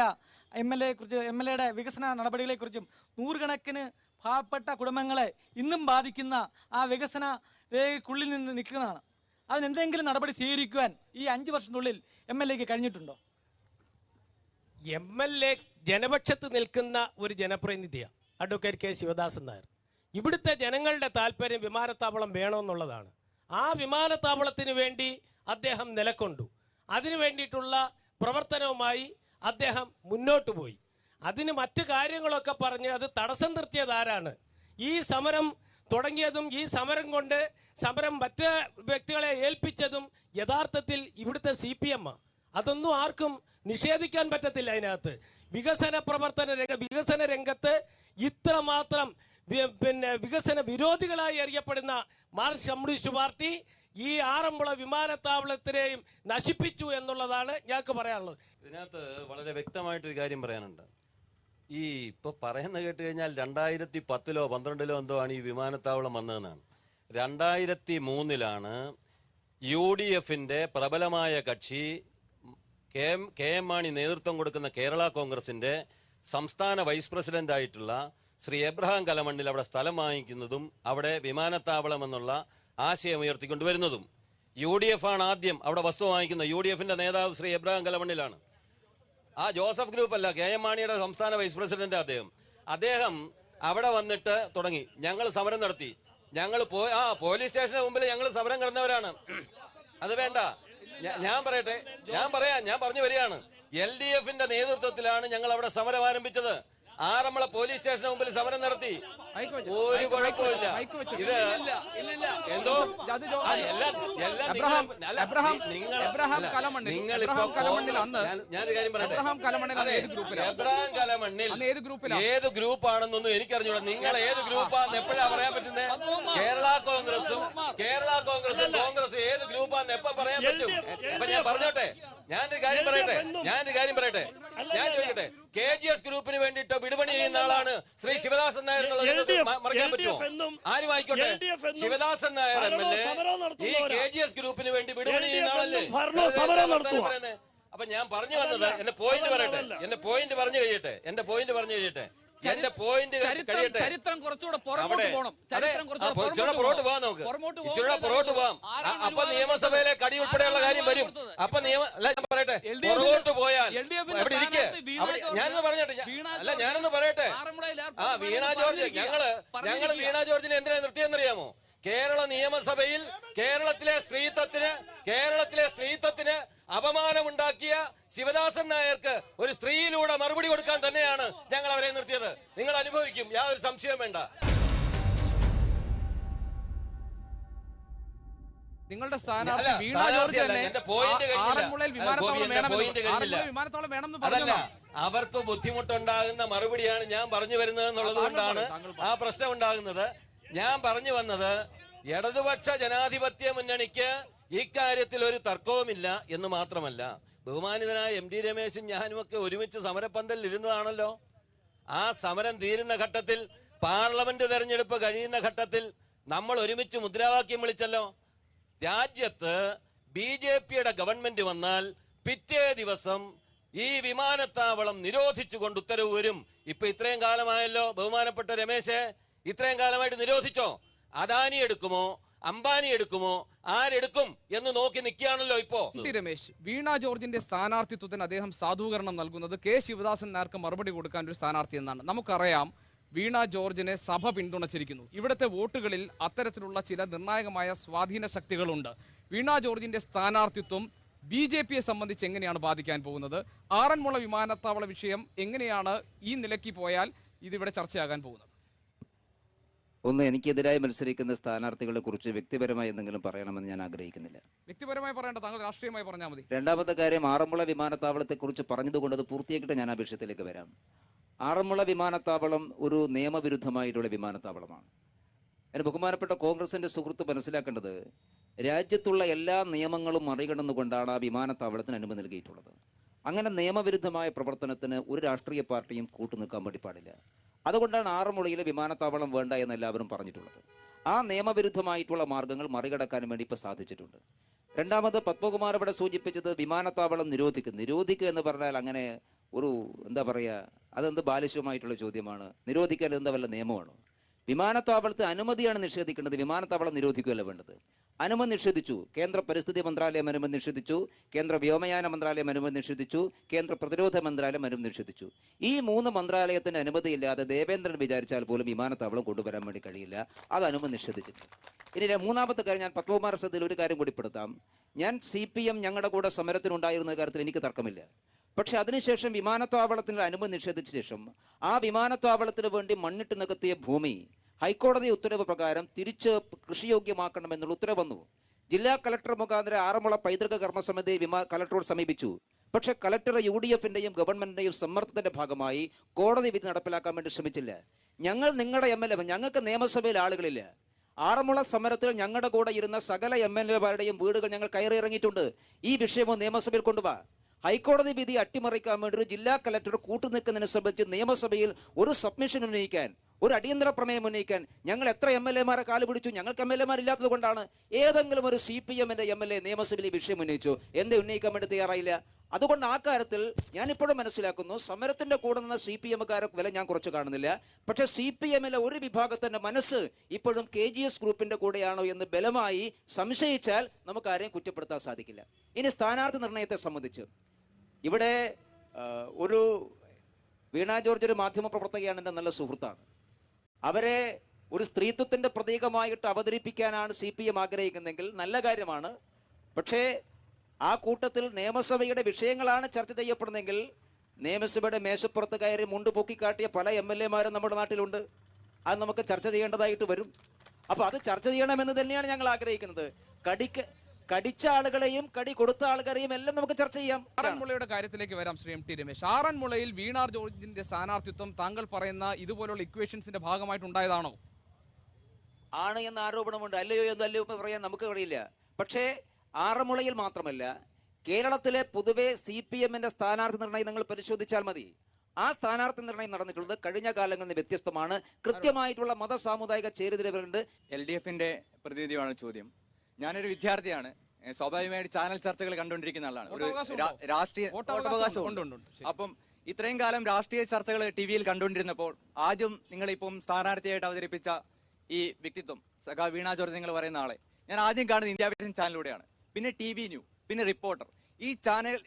MLAയുടെ വികസന നടപടികളെക്കുറിച്ചും നൂറുകണക്കിന് പാവപ്പെട്ട കുടുംബങ്ങളെ ഇന്നും ബാധിക്കുന്ന ആ വികസന രേഖയ്ക്കുള്ളിൽ നിന്ന് നിൽക്കുന്നതാണ്. അതിനെന്തെങ്കിലും നടപടി സ്വീകരിക്കുവാൻ ഈ 5 വർഷത്തിനുള്ളിൽ MLAക്ക് കഴിഞ്ഞിട്ടുണ്ടോ? MLA ജനപക്ഷത്ത് നിൽക്കുന്ന ഒരു ജനപ്രതിനിധിയാണ് അഡ്വക്കേറ്റ് കെ ശിവദാസൻ നായർ. ഇവിടുത്തെ ജനങ്ങളുടെ താല്പര്യം വിമാനത്താവളം വേണമെന്നുള്ളതാണ്. ആ വിമാനത്താവളത്തിന് വേണ്ടി അദ്ദേഹം നിലക്കൊണ്ടു. അതിനു വേണ്ടിയിട്ടുള്ള പ്രവർത്തനവുമായി അദ്ദേഹം മുന്നോട്ട് പോയി. അതിന് മറ്റു കാര്യങ്ങളൊക്കെ പറഞ്ഞ് അത് തടസ്സം നിർത്തിയത് ആരാണ്? ഈ സമരം തുടങ്ങിയതും ഈ സമരം കൊണ്ട് സമരം മറ്റ് വ്യക്തികളെ ഏൽപ്പിച്ചതും യഥാർത്ഥത്തിൽ ഇവിടുത്തെ CPM. അതൊന്നും ആർക്കും നിഷേധിക്കാൻ പറ്റത്തില്ല. അതിനകത്ത് വികസന രംഗത്ത് ഇത്രമാത്രം വികസന വിരോധികളായി അറിയപ്പെടുന്ന മാർക്സിസ്റ്റ് കമ്മ്യൂണിസ്റ്റ് പാർട്ടി ഈ ആറന്മുള വിമാനത്താവളത്തിനെയും നശിപ്പിച്ചു എന്നുള്ളതാണ് ഞങ്ങൾക്ക് പറയാനുള്ളത്. ഇതിനകത്ത് വളരെ വ്യക്തമായിട്ടൊരു കാര്യം പറയാനുണ്ട്. ഈ ഇപ്പൊ പറയുന്ന കേട്ട് കഴിഞ്ഞാൽ 2010-ലോ 2012-ലോ എന്തോ ആണ് ഈ വിമാനത്താവളം വന്നതെന്നാണ്. 2003-ലാണ് UDFന്റെ പ്രബലമായ കക്ഷി KM മാണി നേതൃത്വം കൊടുക്കുന്ന കേരള കോൺഗ്രസിന്റെ സംസ്ഥാന വൈസ് പ്രസിഡന്റ് ആയിട്ടുള്ള ശ്രീ എബ്രഹാം കലമണ്ണിൽ അവിടെ സ്ഥലം വാങ്ങിക്കുന്നതും അവിടെ വിമാനത്താവളം എന്നുള്ള ആശയം ഉയർത്തിക്കൊണ്ടുവരുന്നതും. UDF ആണ് ആദ്യം അവിടെ വസ്തു വാങ്ങിക്കുന്നത്. UDFന്റെ നേതാവ് ശ്രീ എബ്രഹാം കലമണ്ണിലാണ്. ആ ജോസഫ് ഗ്രൂപ്പ് അല്ല, KM മാണിയുടെ സംസ്ഥാന വൈസ് പ്രസിഡന്റ് അദ്ദേഹം അവിടെ വന്നിട്ട് തുടങ്ങി. ഞങ്ങൾ സമരം നടത്തി. ഞങ്ങൾ പോലീസ് സ്റ്റേഷന് മുമ്പിൽ ഞങ്ങൾ സമരം കിടന്നവരാണ്. അത് വേണ്ട, ഞാൻ പറഞ്ഞു വരികയാണ്. LDFന്റെ നേതൃത്വത്തിലാണ് ഞങ്ങൾ അവിടെ സമരം ആരംഭിച്ചത്. ആറന്മുള പോലീസ് സ്റ്റേഷന് മുമ്പിൽ സമരം നടത്തി. ഒരു കുഴപ്പമില്ല. ഇത് എന്തോ ഞാനൊരു കാര്യം പറയട്ടെ. എബ്രഹാം കലമണ്ണിൽ ഏത് ഗ്രൂപ്പാണെന്നൊന്നും എനിക്കറിഞ്ഞൂടാ. നിങ്ങൾ ഏത് ഗ്രൂപ്പാന്ന് എപ്പോഴാ പറയാൻ പറ്റുന്നത്? കേരള കോൺഗ്രസും കോൺഗ്രസും ഏത് ഗ്രൂപ്പാന്ന് എപ്പോ പറയാൻ പറ്റും? അപ്പൊ ഞാൻ പറഞ്ഞോട്ടെ, ഞാനൊരു കാര്യം പറയട്ടെ. ഞാൻ ചോദിക്കട്ടെ, KGS ഗ്രൂപ്പിന് വേണ്ടിയിട്ട് വിടുപണി ചെയ്യുന്ന ആളാണ് ശ്രീ ശിവദാസൻ നായർ എന്നുള്ളത് മറക്കാൻ പറ്റുമോ? ആരും ആയിക്കോട്ടെ, ശിവദാസൻ നായർ MLA ഈ KGS ഗ്രൂപ്പിന് വേണ്ടി വിടുപണി ചെയ്യുന്ന ആളല്ലേ? അപ്പൊ ഞാൻ പറഞ്ഞു വന്നത് എന്റെ പോയിന്റ് പറഞ്ഞു കഴിയട്ടെ. ചരിത്രം കുറച്ചുകൂടെ പുറകോട്ട് പോകണം. പുറകോട്ട് പോവാം. അപ്പൊ നിയമസഭയിലെ കടി ഉൾപ്പെടെയുള്ള കാര്യം വരും. അപ്പൊ ഞാൻ പറയട്ടെ, പുറകോട്ട് പോയാൽ എവിടെ ഇരിക്കെ? ഞാനൊന്ന് പറയട്ടെ. വീണ ജോർജ് ഞങ്ങള് വീണ ജോർജിനെ എന്തിനാ നിർത്തിയെന്നറിയാമോ? കേരള നിയമസഭയിൽ കേരളത്തിലെ സ്ത്രീത്വത്തിന് അപമാനമുണ്ടാക്കിയ ശിവദാസൻ നായർക്ക് ഒരു സ്ത്രീയിലൂടെ മറുപടി കൊടുക്കാൻ തന്നെയാണ് ഞങ്ങൾ അവരെ നിർത്തിയത്. നിങ്ങൾ അനുഭവിക്കും, യാതൊരു സംശയവും വേണ്ട. നിങ്ങളുടെ സ്ഥാനാർത്ഥി അല്ല, വീണ ജോർജ് സ്ഥാനാർത്ഥിയല്ല, തന്നെ എന്റെ point കഴിഞ്ഞില്ല. ആറന്മുളയിൽ അല്ല, ഗോപി, വിമാനത്താവളം എന്റെ വേണമെന്ന് point കഴിഞ്ഞില്ല. ആറന്മുളയിൽ വിമാനത്താവളം വേണമെന്ന് അതല്ല, പറഞ്ഞു. അവർക്ക് ബുദ്ധിമുട്ടുണ്ടാകുന്ന മറുപടിയാണ് ഞാൻ പറഞ്ഞു വരുന്നത് എന്നുള്ളത് കൊണ്ടാണ് ആ പ്രശ്നം ഉണ്ടാകുന്നത്. ഞാൻ പറഞ്ഞു വന്നത് ഇടതുപക്ഷ ജനാധിപത്യ മുന്നണിക്ക് ഇക്കാര്യത്തിൽ ഒരു തർക്കവുമില്ല എന്ന് മാത്രമല്ല, ബഹുമാനിതനായ എം ടി രമേശും ഞാനുമൊക്കെ ഒരുമിച്ച് സമരപ്പന്തലിൽ ഇരുന്നതാണല്ലോ. ആ സമരം തീരുന്ന ഘട്ടത്തിൽ, പാർലമെന്റ് തെരഞ്ഞെടുപ്പ് കഴിയുന്ന ഘട്ടത്തിൽ നമ്മൾ ഒരുമിച്ച് മുദ്രാവാക്യം വിളിച്ചല്ലോ. രാജ്യത്ത് BJPയുടെ ഗവൺമെന്റ് വന്നാൽ പിറ്റേ ദിവസം ഈ വിമാനത്താവളം നിരോധിച്ചുകൊണ്ട് ഉത്തരവ് വരും. ഇപ്പൊ ഇത്രയും കാലമായല്ലോ ബഹുമാനപ്പെട്ട രമേശ്, ഇത്രയും കാലമായിട്ട് നിരോധിച്ചോ? അദാനി എടുക്കുമോ, അംബാനി എടുക്കുമോ, ആരെടുക്കും എന്ന് നോക്കി നിൽക്കുകയാണല്ലോ ഇപ്പോ. രമേശ്, വീണ ജോർജിന്റെ സ്ഥാനാർത്ഥിത്വത്തിന് അദ്ദേഹം സാധൂകരണം നൽകുന്നത് കെ ശിവദാസൻ നായർക്ക് മറുപടി കൊടുക്കാൻ ഒരു സ്ഥാനാർത്ഥി എന്നാണ്. നമുക്കറിയാം വീണ ജോർജിനെ സഭ പിന്തുണച്ചിരിക്കുന്നു. ഇവിടുത്തെ വോട്ടുകളിൽ അത്തരത്തിലുള്ള ചില നിർണായകമായ സ്വാധീന ശക്തികളുണ്ട്. വീണ ജോർജിന്റെ സ്ഥാനാർത്ഥിത്വം BJPയെ സംബന്ധിച്ച് എങ്ങനെയാണ് ബാധിക്കാൻ പോകുന്നത്? ആറന്മുള വിമാനത്താവള വിഷയം എങ്ങനെയാണ് ഈ നിലയ്ക്ക് പോയാൽ ഇതിവിടെ ചർച്ചയാകാൻ പോകുന്നത്? ഒന്ന്, എനിക്കെതിരായി മത്സരിക്കുന്ന സ്ഥാനാർത്ഥികളെ കുറിച്ച് വ്യക്തിപരമായി എന്തെങ്കിലും പറയണമെന്ന് ഞാൻ ആഗ്രഹിക്കുന്നില്ല. വ്യക്തിപരമായി പറയേണ്ട, താങ്കൾ രാഷ്ട്രീയമായി പറഞ്ഞാൽ മതി. രണ്ടാമത്തെ കാര്യം, ആറന്മുള വിമാനത്താവളത്തെക്കുറിച്ച് പറഞ്ഞതുകൊണ്ട് അത് പൂർത്തിയാക്കിയിട്ട് ഞാൻ ആ വിഷയത്തിലേക്ക് വരാം. ആറന്മുള വിമാനത്താവളം ഒരു നിയമവിരുദ്ധമായിട്ടുള്ള വിമാനത്താവളമാണ്. അതിന് ബഹുമാനപ്പെട്ട കോൺഗ്രസിന്റെ സുഹൃത്ത് മനസ്സിലാക്കേണ്ടത്, രാജ്യത്തുള്ള എല്ലാ നിയമങ്ങളും മറികടന്നുകൊണ്ടാണ് ആ വിമാനത്താവളത്തിന് അനുമതി നൽകിയിട്ടുള്ളത്. അങ്ങനെ നിയമവിരുദ്ധമായ പ്രവർത്തനത്തിന് ഒരു രാഷ്ട്രീയ പാർട്ടിയും കൂട്ടുനിൽക്കാൻ വേണ്ടി പാടില്ല. അതുകൊണ്ടാണ് ആറന്മുളയിലെ വിമാനത്താവളം വേണ്ട എന്ന് എല്ലാവരും പറഞ്ഞിട്ടുള്ളത്. ആ നിയമവിരുദ്ധമായിട്ടുള്ള മാർഗങ്ങൾ മറികടക്കാൻ വേണ്ടി ഇപ്പോൾ സാധിച്ചിട്ടുണ്ട്. രണ്ടാമത്, പത്മകുമാർ ഇവിടെ സൂചിപ്പിച്ചത് വിമാനത്താവളം നിരോധിക്കുക എന്ന് പറഞ്ഞാൽ അങ്ങനെ ഒരു എന്താ പറയുക, അതെന്ത് ബാലിശമായിട്ടുള്ള ചോദ്യമാണ്. നിരോധിക്കാൻ എന്താ വല്ല നിയമമാണോ? വിമാനത്താവളത്തെ അനുമതിയാണ് നിഷേധിക്കേണ്ടത്, വിമാനത്താവളം നിരോധിക്കുകയല്ല വേണ്ടത്. അനുമതി നിഷേധിച്ചു. കേന്ദ്ര പരിസ്ഥിതി മന്ത്രാലയം അനുമതി നിഷേധിച്ചു, കേന്ദ്ര വ്യോമയാന മന്ത്രാലയം അനുമതി നിഷേധിച്ചു, കേന്ദ്ര പ്രതിരോധ മന്ത്രാലയം അനുമതി നിഷേധിച്ചു. ഈ 3 മന്ത്രാലയത്തിന് അനുമതിയില്ലാതെ ദേവേന്ദ്രൻ വിചാരിച്ചാൽ പോലും വിമാനത്താവളം കൊണ്ടുവരാൻ വേണ്ടി കഴിയില്ല. അത് അനുമതി നിഷേധിച്ചിട്ടുണ്ട്. ഇനി മൂന്നാമത്തെ കാര്യം, ഞാൻ പത്മകുമാർ സദ്യയിൽ ഒരു കാര്യം കൂടി പെടുത്താം. ഞാൻ CPM ഞങ്ങളുടെ കൂടെ സമരത്തിനുണ്ടായിരുന്ന കാര്യത്തിൽ എനിക്ക് തർക്കമില്ല. പക്ഷെ അതിനുശേഷം വിമാനത്താവളത്തിന് അനുമതി നിഷേധിച്ച ശേഷം ആ വിമാനത്താവളത്തിന് വേണ്ടി മണ്ണിട്ട് നികത്തിയ ഭൂമി ഹൈക്കോടതി ഉത്തരവ് പ്രകാരം തിരിച്ച് കൃഷിയോഗ്യമാക്കണമെന്നുള്ള ഉത്തരവ് വന്നു. ജില്ലാ കളക്ടർ മുഖാന്തരം ആറന്മുള പൈതൃക കർമ്മസമിതി കളക്ടറോട് സമീപിച്ചു. പക്ഷെ കളക്ടർ UDFന്റെയും ഗവൺമെന്റിന്റെയും സമ്മർദ്ദത്തിന്റെ ഭാഗമായി കോടതി വിധി നടപ്പിലാക്കാൻ വേണ്ടി ശ്രമിച്ചില്ല. ഞങ്ങൾ നിങ്ങളുടെ MLA, ഞങ്ങൾക്ക് നിയമസഭയിൽ ആളുകളില്ല. ആറന്മുള സമരത്തിൽ ഞങ്ങളുടെ കൂടെ ഇരുന്ന സകല MLA-മാരുടെയും വീടുകൾ ഞങ്ങൾ കയറി ഇറങ്ങിയിട്ടുണ്ട്. ഈ വിഷയമോ നിയമസഭയിൽ കൊണ്ടുപോവാ. ഹൈക്കോടതി വിധി അട്ടിമറിക്കാൻ വേണ്ടി ഒരു ജില്ലാ കളക്ടർ കൂട്ടുനിൽക്കുന്നതിനെ സംബന്ധിച്ച് നിയമസഭയിൽ ഒരു സബ്മിഷൻ ഉന്നയിക്കാൻ, ഒരു അടിയന്തര പ്രമേയം ഉന്നയിക്കാൻ ഞങ്ങൾ എത്ര MLA-മാരെ കാല് പിടിച്ചു. ഞങ്ങൾക്ക് MLA-മാരില്ലാത്തത് കൊണ്ടാണ്. ഏതെങ്കിലും ഒരു CPM-ന്റെ MLA നിയമസഭയിൽ ഈ വിഷയം ഉന്നയിച്ചു, എന്തേ ഉന്നയിക്കാൻ വേണ്ടി തയ്യാറായില്ല? അതുകൊണ്ട് ആ കാര്യത്തിൽ ഞാനിപ്പോഴും മനസ്സിലാക്കുന്നു, സമരത്തിന്റെ കൂടെ നിന്ന് CPM-കാരെ വില ഞാൻ കുറച്ച് കാണുന്നില്ല. പക്ഷെ CPM-ലെ ഒരു വിഭാഗത്തിന്റെ മനസ്സ് ഇപ്പോഴും KGS ഗ്രൂപ്പിന്റെ കൂടെയാണോ എന്ന് ബലമായി സംശയിച്ചാൽ നമുക്ക് ആരെയും കുറ്റപ്പെടുത്താൻ സാധിക്കില്ല. ഇനി സ്ഥാനാർത്ഥി നിർണയത്തെ സംബന്ധിച്ച് ഇവിടെ ഒരു വീണ ജോർജ് ഒരു മാധ്യമ പ്രവർത്തകയാണ്, എൻ്റെ നല്ല സുഹൃത്താണ്. അവരെ ഒരു സ്ത്രീത്വത്തിന്റെ പ്രതീകമായിട്ട് അവതരിപ്പിക്കാനാണ് CPM ആഗ്രഹിക്കുന്നതെങ്കിൽ നല്ല കാര്യമാണ്. പക്ഷേ ആ കൂട്ടത്തിൽ നിയമസഭയുടെ വിഷയങ്ങളാണ് ചർച്ച ചെയ്യപ്പെടുന്നതെങ്കിൽ നിയമസഭയുടെ മേശപ്പുറത്ത് കയറി മുണ്ട് പൊക്കിക്കാട്ടിയ പല MLA-മാരും നമ്മുടെ നാട്ടിലുണ്ട്. അത് നമുക്ക് ചർച്ച ചെയ്യേണ്ടതായിട്ട് വരും. അപ്പൊ അത് ചർച്ച ചെയ്യണമെന്ന് തന്നെയാണ് ഞങ്ങൾ ആഗ്രഹിക്കുന്നത്. കടിച്ച ആളുകളെയും കടി കൊടുത്ത ആളുകളെയും എല്ലാം നമുക്ക് ചർച്ച ചെയ്യാം. ആറന്മുളയുടെ കാര്യത്തിലേക്ക് വരാം. ശ്രീ MT രമേശ്, ആറന്മുളയിൽ വീണ ജോർജിന്റെ സ്ഥാനാർത്ഥിത്വം താങ്കൾ പറയുന്ന ഇതുപോലുള്ള ഇക്വേഷൻസിന്റെ ഭാഗമായിട്ടുണ്ടായതാണോ? ആണ് എന്ന ആരോപണമുണ്ട്. അല്ലയോ എന്നല്ലയോ പറയാൻ നമുക്ക് കഴിയില്ല. പക്ഷേ ആറന്മുളയിൽ മാത്രമല്ല, കേരളത്തിലെ പൊതുവെ CPM-ന്റെ സ്ഥാനാർത്ഥി നിർണയം നിങ്ങൾ പരിശോധിച്ചാൽ മതി. ആ സ്ഥാനാർത്ഥി നിർണയം നടന്നിട്ടുള്ളത് കഴിഞ്ഞ കാലങ്ങളിൽ നിന്ന് വ്യത്യസ്തമാണ്. കൃത്യമായിട്ടുള്ള മത സാമുദായിക ചേരിതിരിവുകളുണ്ട്. LDF-ന്റെ പ്രതിനിധിയാണ് ചോദ്യം. ഞാനൊരു വിദ്യാർത്ഥിയാണ്. സ്വാഭാവികമായിട്ട് ചാനൽ ചർച്ചകൾ കണ്ടുകൊണ്ടിരിക്കുന്ന ആളാണ്. ഒരു രാഷ്ട്രീയ വോട്ടവകാശമുണ്ട്. അപ്പം ഇത്രയും കാലം രാഷ്ട്രീയ ചർച്ചകൾ TV-യിൽ കണ്ടുകൊണ്ടിരുന്നപ്പോൾ ആദ്യം നിങ്ങളിപ്പം സ്ഥാനാർത്ഥിയായിട്ട് അവതരിപ്പിച്ച ഈ വ്യക്തിത്വം സഖാ വീണ ജോർജ് നിങ്ങൾ പറയുന്ന ആളെ ഞാൻ ആദ്യം കാണുന്നത് ഇന്ത്യ വിഷൻ ചാനലിലൂടെയാണ്. പിന്നെ TV ന്യൂസ്, പിന്നെ റിപ്പോർട്ടർ. ഈ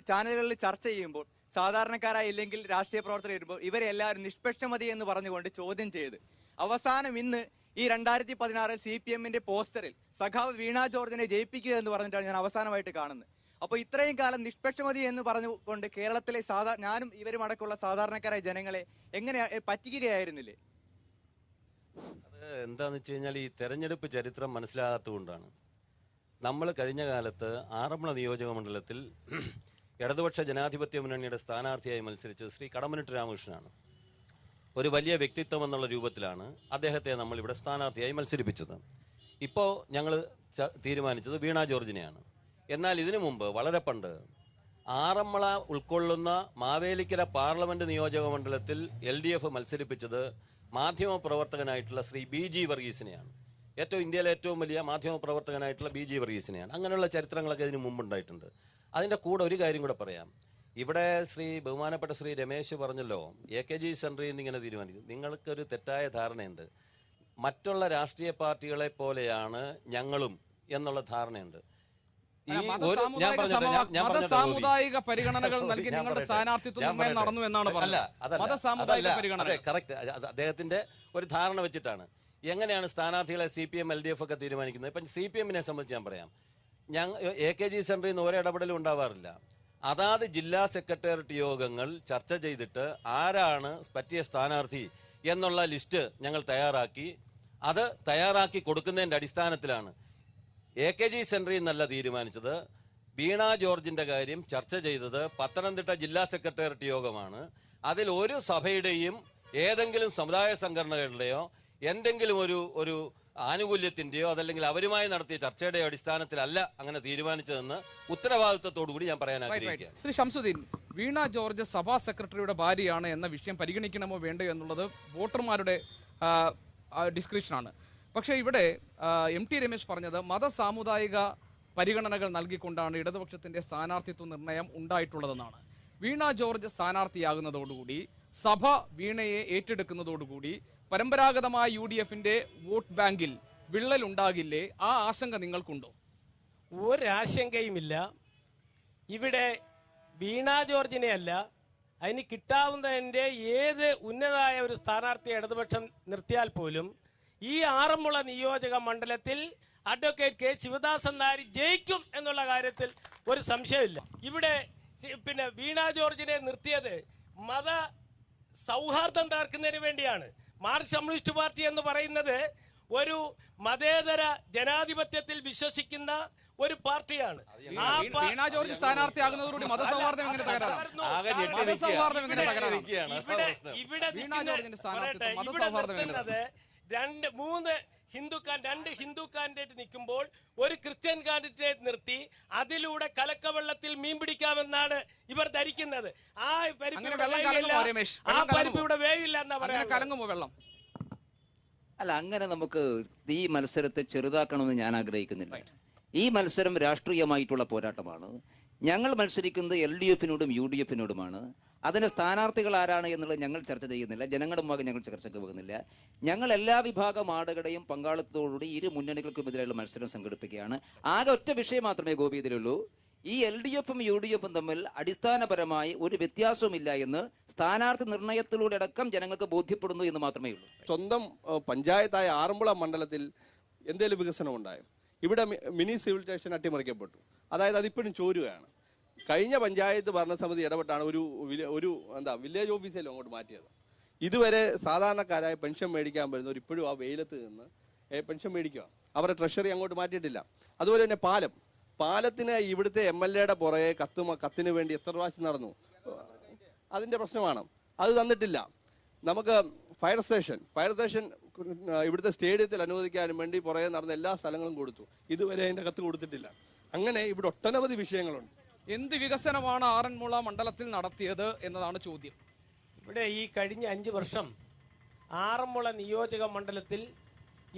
ചാനലുകളിൽ ചർച്ച ചെയ്യുമ്പോൾ സാധാരണക്കാരായി ഇല്ലെങ്കിൽ രാഷ്ട്രീയ പ്രവർത്തകർ വരുമ്പോൾ ഇവരെ എല്ലാവരും നിഷ്പക്ഷമതി എന്ന് പറഞ്ഞുകൊണ്ട് ചോദ്യം ചെയ്ത് അവസാനം ഇന്ന് ഈ 2016 CPM-ന്റെ പോസ്റ്ററിൽ സഖാവ് വീണ ജോർജിനെ ജയിപ്പിക്കുക എന്ന് പറഞ്ഞിട്ടാണ് ഞാൻ അവസാനമായിട്ട് കാണുന്നത്. അപ്പോൾ ഇത്രയും കാലം നിഷ്പക്ഷമതി എന്ന് പറഞ്ഞുകൊണ്ട് കേരളത്തിലെ ഞാനും ഇവരും അടക്കമുള്ള സാധാരണക്കാരായ ജനങ്ങളെ എങ്ങനെ പറ്റിക്കുകയായിരുന്നില്ലേ? അത് എന്താന്ന് വെച്ച് കഴിഞ്ഞാൽ ഈ തെരഞ്ഞെടുപ്പ് ചരിത്രം മനസ്സിലാകാത്തതുകൊണ്ടാണ്. നമ്മൾ കഴിഞ്ഞ കാലത്ത് ആറന്മുള നിയോജക മണ്ഡലത്തിൽ ഇടതുപക്ഷ ജനാധിപത്യ മുന്നണിയുടെ സ്ഥാനാർത്ഥിയായി മത്സരിച്ചത് ശ്രീ കടമ്മനിട്ട് രാമകൃഷ്ണനാണ്. ഒരു വലിയ വ്യക്തിത്വം എന്നുള്ള രൂപത്തിലാണ് അദ്ദേഹത്തെ നമ്മൾ ഇവിടെ സ്ഥാനാർത്ഥിയായി മത്സരിപ്പിച്ചത്. ഇപ്പോൾ ഞങ്ങൾ തീരുമാനിച്ചത് വീണ ജോർജിനെയാണ്. എന്നാൽ ഇതിനു മുമ്പ് വളരെ പണ്ട് ആറന്മുള ഉൾക്കൊള്ളുന്ന മാവേലിക്കര പാർലമെന്റ് നിയോജക മണ്ഡലത്തിൽ LDF മത്സരിപ്പിച്ചത് മാധ്യമപ്രവർത്തകനായിട്ടുള്ള ശ്രീ BG വർഗീസിനെയാണ്. ഇന്ത്യയിലെ ഏറ്റവും വലിയ മാധ്യമപ്രവർത്തകനായിട്ടുള്ള BG വർഗീസിനെയാണ്. അങ്ങനെയുള്ള ചരിത്രങ്ങളൊക്കെ ഇതിനു മുമ്പുണ്ടായിട്ടുണ്ട്. അതിൻ്റെ കൂടെ ഒരു കാര്യം കൂടെ പറയാം. ഇവിടെ ബഹുമാനപ്പെട്ട ശ്രീ രമേശ് പറഞ്ഞല്ലോ, AKG സെൻറ്ററിൽ നിന്ന് ഇങ്ങനെ തീരുമാനിക്കും. നിങ്ങൾക്കൊരു തെറ്റായ ധാരണയുണ്ട്. മറ്റുള്ള രാഷ്ട്രീയ പാർട്ടികളെ പോലെയാണ് ഞങ്ങളും എന്നുള്ള ധാരണയുണ്ട്. സാമുദായിക പരിഗണനകൾ നൽകി നിങ്ങളുടെ സ്ഥാനാർത്ഥിത്വം നടന്നു എന്നാണ് പറഞ്ഞത്. കറക്റ്റ്. അദ്ദേഹത്തിന്റെ ഒരു ധാരണ വെച്ചിട്ടാണ്. എങ്ങനെയാണ് സ്ഥാനാർത്ഥികളെ CPM LDF ഒക്കെ തീരുമാനിക്കുന്നത്? ഇപ്പം CPM-നെ സംബന്ധിച്ച് ഞാൻ പറയാം. AKG സെൻറ്ററിൽ നിന്ന് ഒരിടപെടലും ഉണ്ടാവാറില്ല. അതാത് ജില്ലാ സെക്രട്ടേറിയറ്റ് യോഗങ്ങൾ ചർച്ച ചെയ്തിട്ട് ആരാണ് പറ്റിയ സ്ഥാനാർത്ഥി എന്നുള്ള ലിസ്റ്റ് ഞങ്ങൾ തയ്യാറാക്കി. അത് തയ്യാറാക്കി കൊടുക്കുന്നതിൻ്റെ അടിസ്ഥാനത്തിലാണ് AKG സെൻറ്ററിൽ നിന്നല്ല തീരുമാനിച്ചത്. വീണ ജോർജിന്റെ കാര്യം ചർച്ച ചെയ്തത് പത്തനംതിട്ട ജില്ലാ സെക്രട്ടേറിയറ്റ് യോഗമാണ്. അതിൽ ഒരു സഭയുടെയും ഏതെങ്കിലും സമുദായ സംഘടനകളുടെയോ എന്തെങ്കിലും ഒരു ആനുകൂല്യത്തിന്റെയോ അതല്ലെങ്കിൽ അവരുമായി നടത്തിയ ചർച്ചയുടെ അടിസ്ഥാനത്തിലല്ല അങ്ങനെ തീരുമാനിച്ചതെന്ന് ഉത്തരവാദിത്വത്തോടു കൂടി ഞാൻ പറയാൻ ആഗ്രഹിക്കുകയാണ്. ശ്രീ ഷംസുദ്ദീൻ, വീണ ജോർജ് സഭാ സെക്രട്ടറിയുടെ ഭാര്യയാണ് എന്ന വിഷയം പരിഗണിക്കണമോ വേണ്ടയോ എന്നുള്ളത് വോട്ടർമാരുടെ ഡിസ്ക്രിപ്ഷനാണ്. പക്ഷേ ഇവിടെ MT രമേശ് പറഞ്ഞത് മതസാമുദായിക പരിഗണനകൾ നൽകിക്കൊണ്ടാണ് ഇടതുപക്ഷത്തിന്റെ സ്ഥാനാർത്ഥിത്വ നിർണയം ഉണ്ടായിട്ടുള്ളതെന്നാണ്. വീണ ജോർജ് സ്ഥാനാർത്ഥിയാകുന്നതോടുകൂടി സഭ വീണയെ ഏറ്റെടുക്കുന്നതോടുകൂടി പരമ്പരാഗതമായ UDF-ന്റെ വോട്ട് ബാങ്കിൽ വിള്ളൽ ഉണ്ടാകില്ലേ? ആ ആശങ്ക നിങ്ങൾക്കുണ്ടോ? ഒരാശങ്കയുമില്ല. ഇവിടെ വീണ ജോർജിനെ അല്ല, അതിന് കിട്ടാവുന്നതിൻ്റെ ഏത് ഉന്നതമായ ഒരു സ്ഥാനാർത്ഥിയെ ഇടതുപക്ഷം നിർത്തിയാൽ പോലും ഈ ആറന്മുള നിയോജക മണ്ഡലത്തിൽ അഡ്വക്കേറ്റ് K ശിവദാസൻ നായർ ജയിക്കും എന്നുള്ള കാര്യത്തിൽ ഒരു സംശയമില്ല. ഇവിടെ വീണ ജോർജിനെ നിർത്തിയത് മത സൗഹാർദ്ദം തകർക്കുന്നതിന് വേണ്ടിയാണ്. മാർക്സിസ്റ്റ് കമ്മ്യൂണിസ്റ്റ് പാർട്ടി എന്ന് പറയുന്നത് ഒരു മതേതര ജനാധിപത്യത്തിൽ വിശ്വസിക്കുന്ന ഒരു പാർട്ടിയാണ്. വീണ ജോർജ് സ്ഥാനാർത്ഥിയാകുന്നതോടുകൂടി മതസൗഹാർദ്ദം എങ്ങനെ തകരാറാണ്? ഇവിടെ രണ്ട് ഹിന്ദു കാൻഡിഡേറ്റ് നിൽക്കുമ്പോൾ ഒരു ക്രിസ്ത്യൻ കാൻഡിഡേറ്റ് നിർത്തി അതിലൂടെ കലക്കവെള്ളത്തിൽ മീൻ പിടിക്കാമെന്നാണ് ഇവർ ധരിക്കുന്നത്. ആ പരിപ്പ് ഇവിടെ വേവില്ല എന്നാ പറയാ. കലങ്ങുമോ വെള്ളം? അല്ല, അങ്ങനെ നമുക്ക് ഈ മത്സരത്തെ ചെറുതാക്കണമെന്ന് ഞാൻ ആഗ്രഹിക്കുന്നില്ല. ഈ മത്സരം രാഷ്ട്രീയമായിട്ടുള്ള പോരാട്ടമാണ്. ഞങ്ങൾ മത്സരിക്കുന്നത് LDF-നോടും UDF-നോടുമാണ്. അതിന് സ്ഥാനാർത്ഥികൾ ആരാണ് എന്നുള്ളത് ഞങ്ങൾ ചർച്ച ചെയ്യുന്നില്ല. ജനങ്ങളുടെ മുമ്പാകെ ഞങ്ങൾ ചർച്ചയ്ക്ക് പോകുന്നില്ല. ഞങ്ങൾ എല്ലാ വിഭാഗം ആളുകളുടെയും പങ്കാളിത്തത്തോടുകൂടി ഇരു മുന്നണികൾക്കുമെതിരെയുള്ള മത്സരം സംഘടിപ്പിക്കുകയാണ്. ആകെ ഒറ്റ വിഷയം മാത്രമേ ഗോപി ഇതിലുള്ളൂ. ഈ LDF-ഉം UDF-ഉം തമ്മിൽ അടിസ്ഥാനപരമായി ഒരു വ്യത്യാസവുമില്ല എന്ന് സ്ഥാനാർത്ഥി നിർണയത്തിലൂടെ അടക്കം ജനങ്ങൾക്ക് ബോധ്യപ്പെടുന്നു എന്ന് മാത്രമേ ഉള്ളൂ. സ്വന്തം പഞ്ചായത്തായ ആറന്മുള മണ്ഡലത്തിൽ എന്തെങ്കിലും വികസനം ഉണ്ടായോ? ഇവിടെ മിനി സിവിൽ സ്റ്റേഷൻ അട്ടിമറിക്കപ്പെട്ടു. അതായത് അതിപ്പോഴും ചോരുകയാണ്. കഴിഞ്ഞ പഞ്ചായത്ത് ഭരണസമിതി ഇടപെട്ടാണ് ഒരു വില്ലേജ് ഓഫീസിലും അങ്ങോട്ട് മാറ്റിയത്. ഇതുവരെ സാധാരണക്കാരായ പെൻഷൻ മേടിക്കാൻ വരുന്നവർ ഇപ്പോഴും ആ വെയിലത്ത് നിന്ന് പെൻഷൻ മേടിക്കുക. അവരുടെ ട്രഷറി അങ്ങോട്ട് മാറ്റിയിട്ടില്ല. അതുപോലെ തന്നെ പാലത്തിന് ഇവിടുത്തെ MLA-യുടെ പുറകെ കത്തിന് വേണ്ടി എത്ര പ്രാവശ്യം നടന്നു? അതിൻ്റെ പ്രശ്നമാണ്. അത് തന്നിട്ടില്ല. നമുക്ക് ഫയർ സ്റ്റേഷൻ ഇവിടുത്തെ സ്റ്റേഡിയത്തിൽ അനുവദിക്കാനും വേണ്ടി പുറകെ നടന്ന എല്ലാ സ്ഥലങ്ങളും കൊടുത്തു. ഇതുവരെ അതിൻ്റെ കത്ത് കൊടുത്തിട്ടില്ല. അങ്ങനെ ഇവിടെ ഒട്ടനവധി വിഷയങ്ങളുണ്ട്. എന്ത് വികസനമാണ് ആറന്മുള മണ്ഡലത്തിൽ നടത്തിയത് എന്നതാണ് ചോദ്യം. ഇവിടെ ഈ കഴിഞ്ഞ 5 വർഷം ആറന്മുള നിയോജക മണ്ഡലത്തിൽ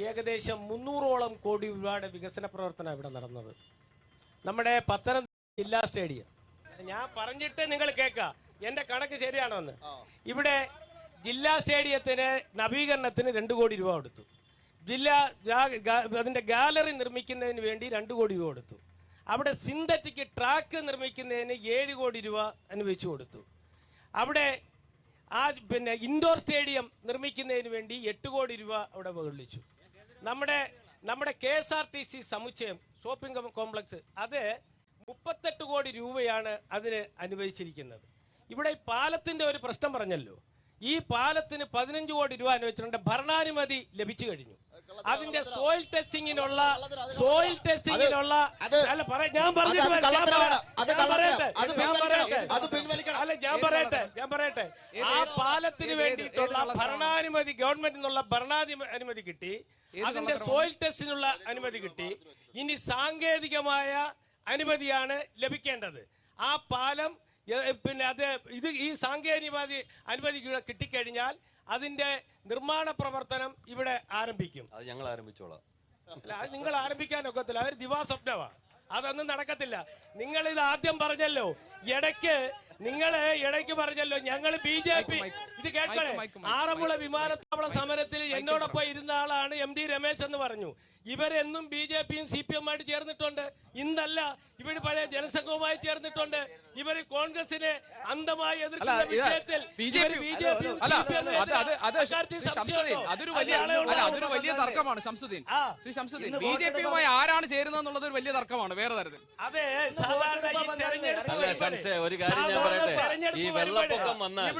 ഏകദേശം 300ഓളം കോടി രൂപയുടെ വികസന പ്രവർത്തനം ഇവിടെ നടന്നത്. നമ്മുടെ പത്തനംതിട്ട ജില്ലാ സ്റ്റേഡിയം ഞാൻ പറഞ്ഞിട്ട് നിങ്ങൾ കേൾക്കുക, എന്റെ കണക്ക് ശരിയാണോ എന്ന്. ഇവിടെ ജില്ലാ സ്റ്റേഡിയത്തിന് നവീകരണത്തിന് 2 കോടി രൂപ കൊടുത്തു. അതിന്റെ ഗാലറി നിർമ്മിക്കുന്നതിന് വേണ്ടി 2 കോടി രൂപ കൊടുത്തു. അവിടെ സിന്തറ്റിക് ട്രാക്ക് നിർമ്മിക്കുന്നതിന് 7 കോടി രൂപ അനുവദിച്ചു കൊടുത്തു. അവിടെ ഇൻഡോർ സ്റ്റേഡിയം നിർമ്മിക്കുന്നതിന് വേണ്ടി 8 കോടി രൂപ അവിടെ വകളിച്ചു. നമ്മുടെ KSRTC സമുച്ചയം ഷോപ്പിംഗ് കോംപ്ലക്സ് അത് 38 കോടി രൂപയാണ് അതിന് അനുവദിച്ചിരിക്കുന്നത്. ഇവിടെ ഈ പാലത്തിന്റെ ഒരു പ്രശ്നം പറഞ്ഞല്ലോ. ഈ പാലത്തിന് 15 കോടി രൂപ അനുവദിച്ചിട്ടുണ്ട്. ഭരണാനുമതി ലഭിച്ചു കഴിഞ്ഞു. അതിന്റെ സോയിൽ ടെസ്റ്റിങ്ങിനുള്ള അല്ല ഞാൻ പറയട്ടെ ആ പാലത്തിന് വേണ്ടിയിട്ടുള്ള ഭരണാനുമതി ഗവൺമെന്റിൽ നിന്നുള്ള ഭരണാനുമതി കിട്ടി, അതിന്റെ സോയിൽ ടെസ്റ്റിനുള്ള അനുമതി കിട്ടി. ഇനി സാങ്കേതികമായ അനുമതിയാണ് ലഭിക്കേണ്ടത്. ആ പാലം പിന്നെ ഈ സാങ്കേതിക അനുമതി കിട്ടിക്കഴിഞ്ഞാൽ അതിന്റെ നിർമ്മാണ പ്രവർത്തനം ഇവിടെ ആരംഭിക്കും. അത് ഞങ്ങൾ ആരംഭിച്ചോളാം. അല്ല, അത് നിങ്ങൾ ആരംഭിക്കാൻ ഒക്കത്തില്ല, അതൊരു ദിവാസ്വപ്നമാണ്, അതൊന്നും നടക്കത്തില്ല. നിങ്ങൾ ഇത് ആദ്യം പറഞ്ഞല്ലോ, ഇടയ്ക്ക് പറഞ്ഞല്ലോ ഞങ്ങൾ BJP. ഇത് കേൾക്കണേ, ആറന്മുള വിമാനത്താവള സമരത്തിൽ എന്നോടൊപ്പം ഇരുന്ന ആളാണ് MD രമേശ് എന്ന് പറഞ്ഞു. ഇവരെന്നും BJPയും CPM ആയിട്ട് ചേർന്നിട്ടുണ്ട്. ഇന്നല്ല, ഇവര് പഴയ ജനസംഘവുമായി ചേർന്നിട്ടുണ്ട്. ഇവര് കോൺഗ്രസിനെ അന്ധമായി എതിർക്കുന്ന വിഷയത്തിൽ അതൊരു വലിയ തർക്കമാണ് ശംസുദ്ദീൻ. BJPയുമായി ആരാണ് ചേരുന്നത് ഒരു വലിയ തർക്കമാണ് വേറെ തരത്തിൽ. അതെ, സാധാരണ ഒരു കാര്യം ഞാൻ പറയട്ടെ, ഈ വെള്ളപ്പൊക്കം വന്നാൽ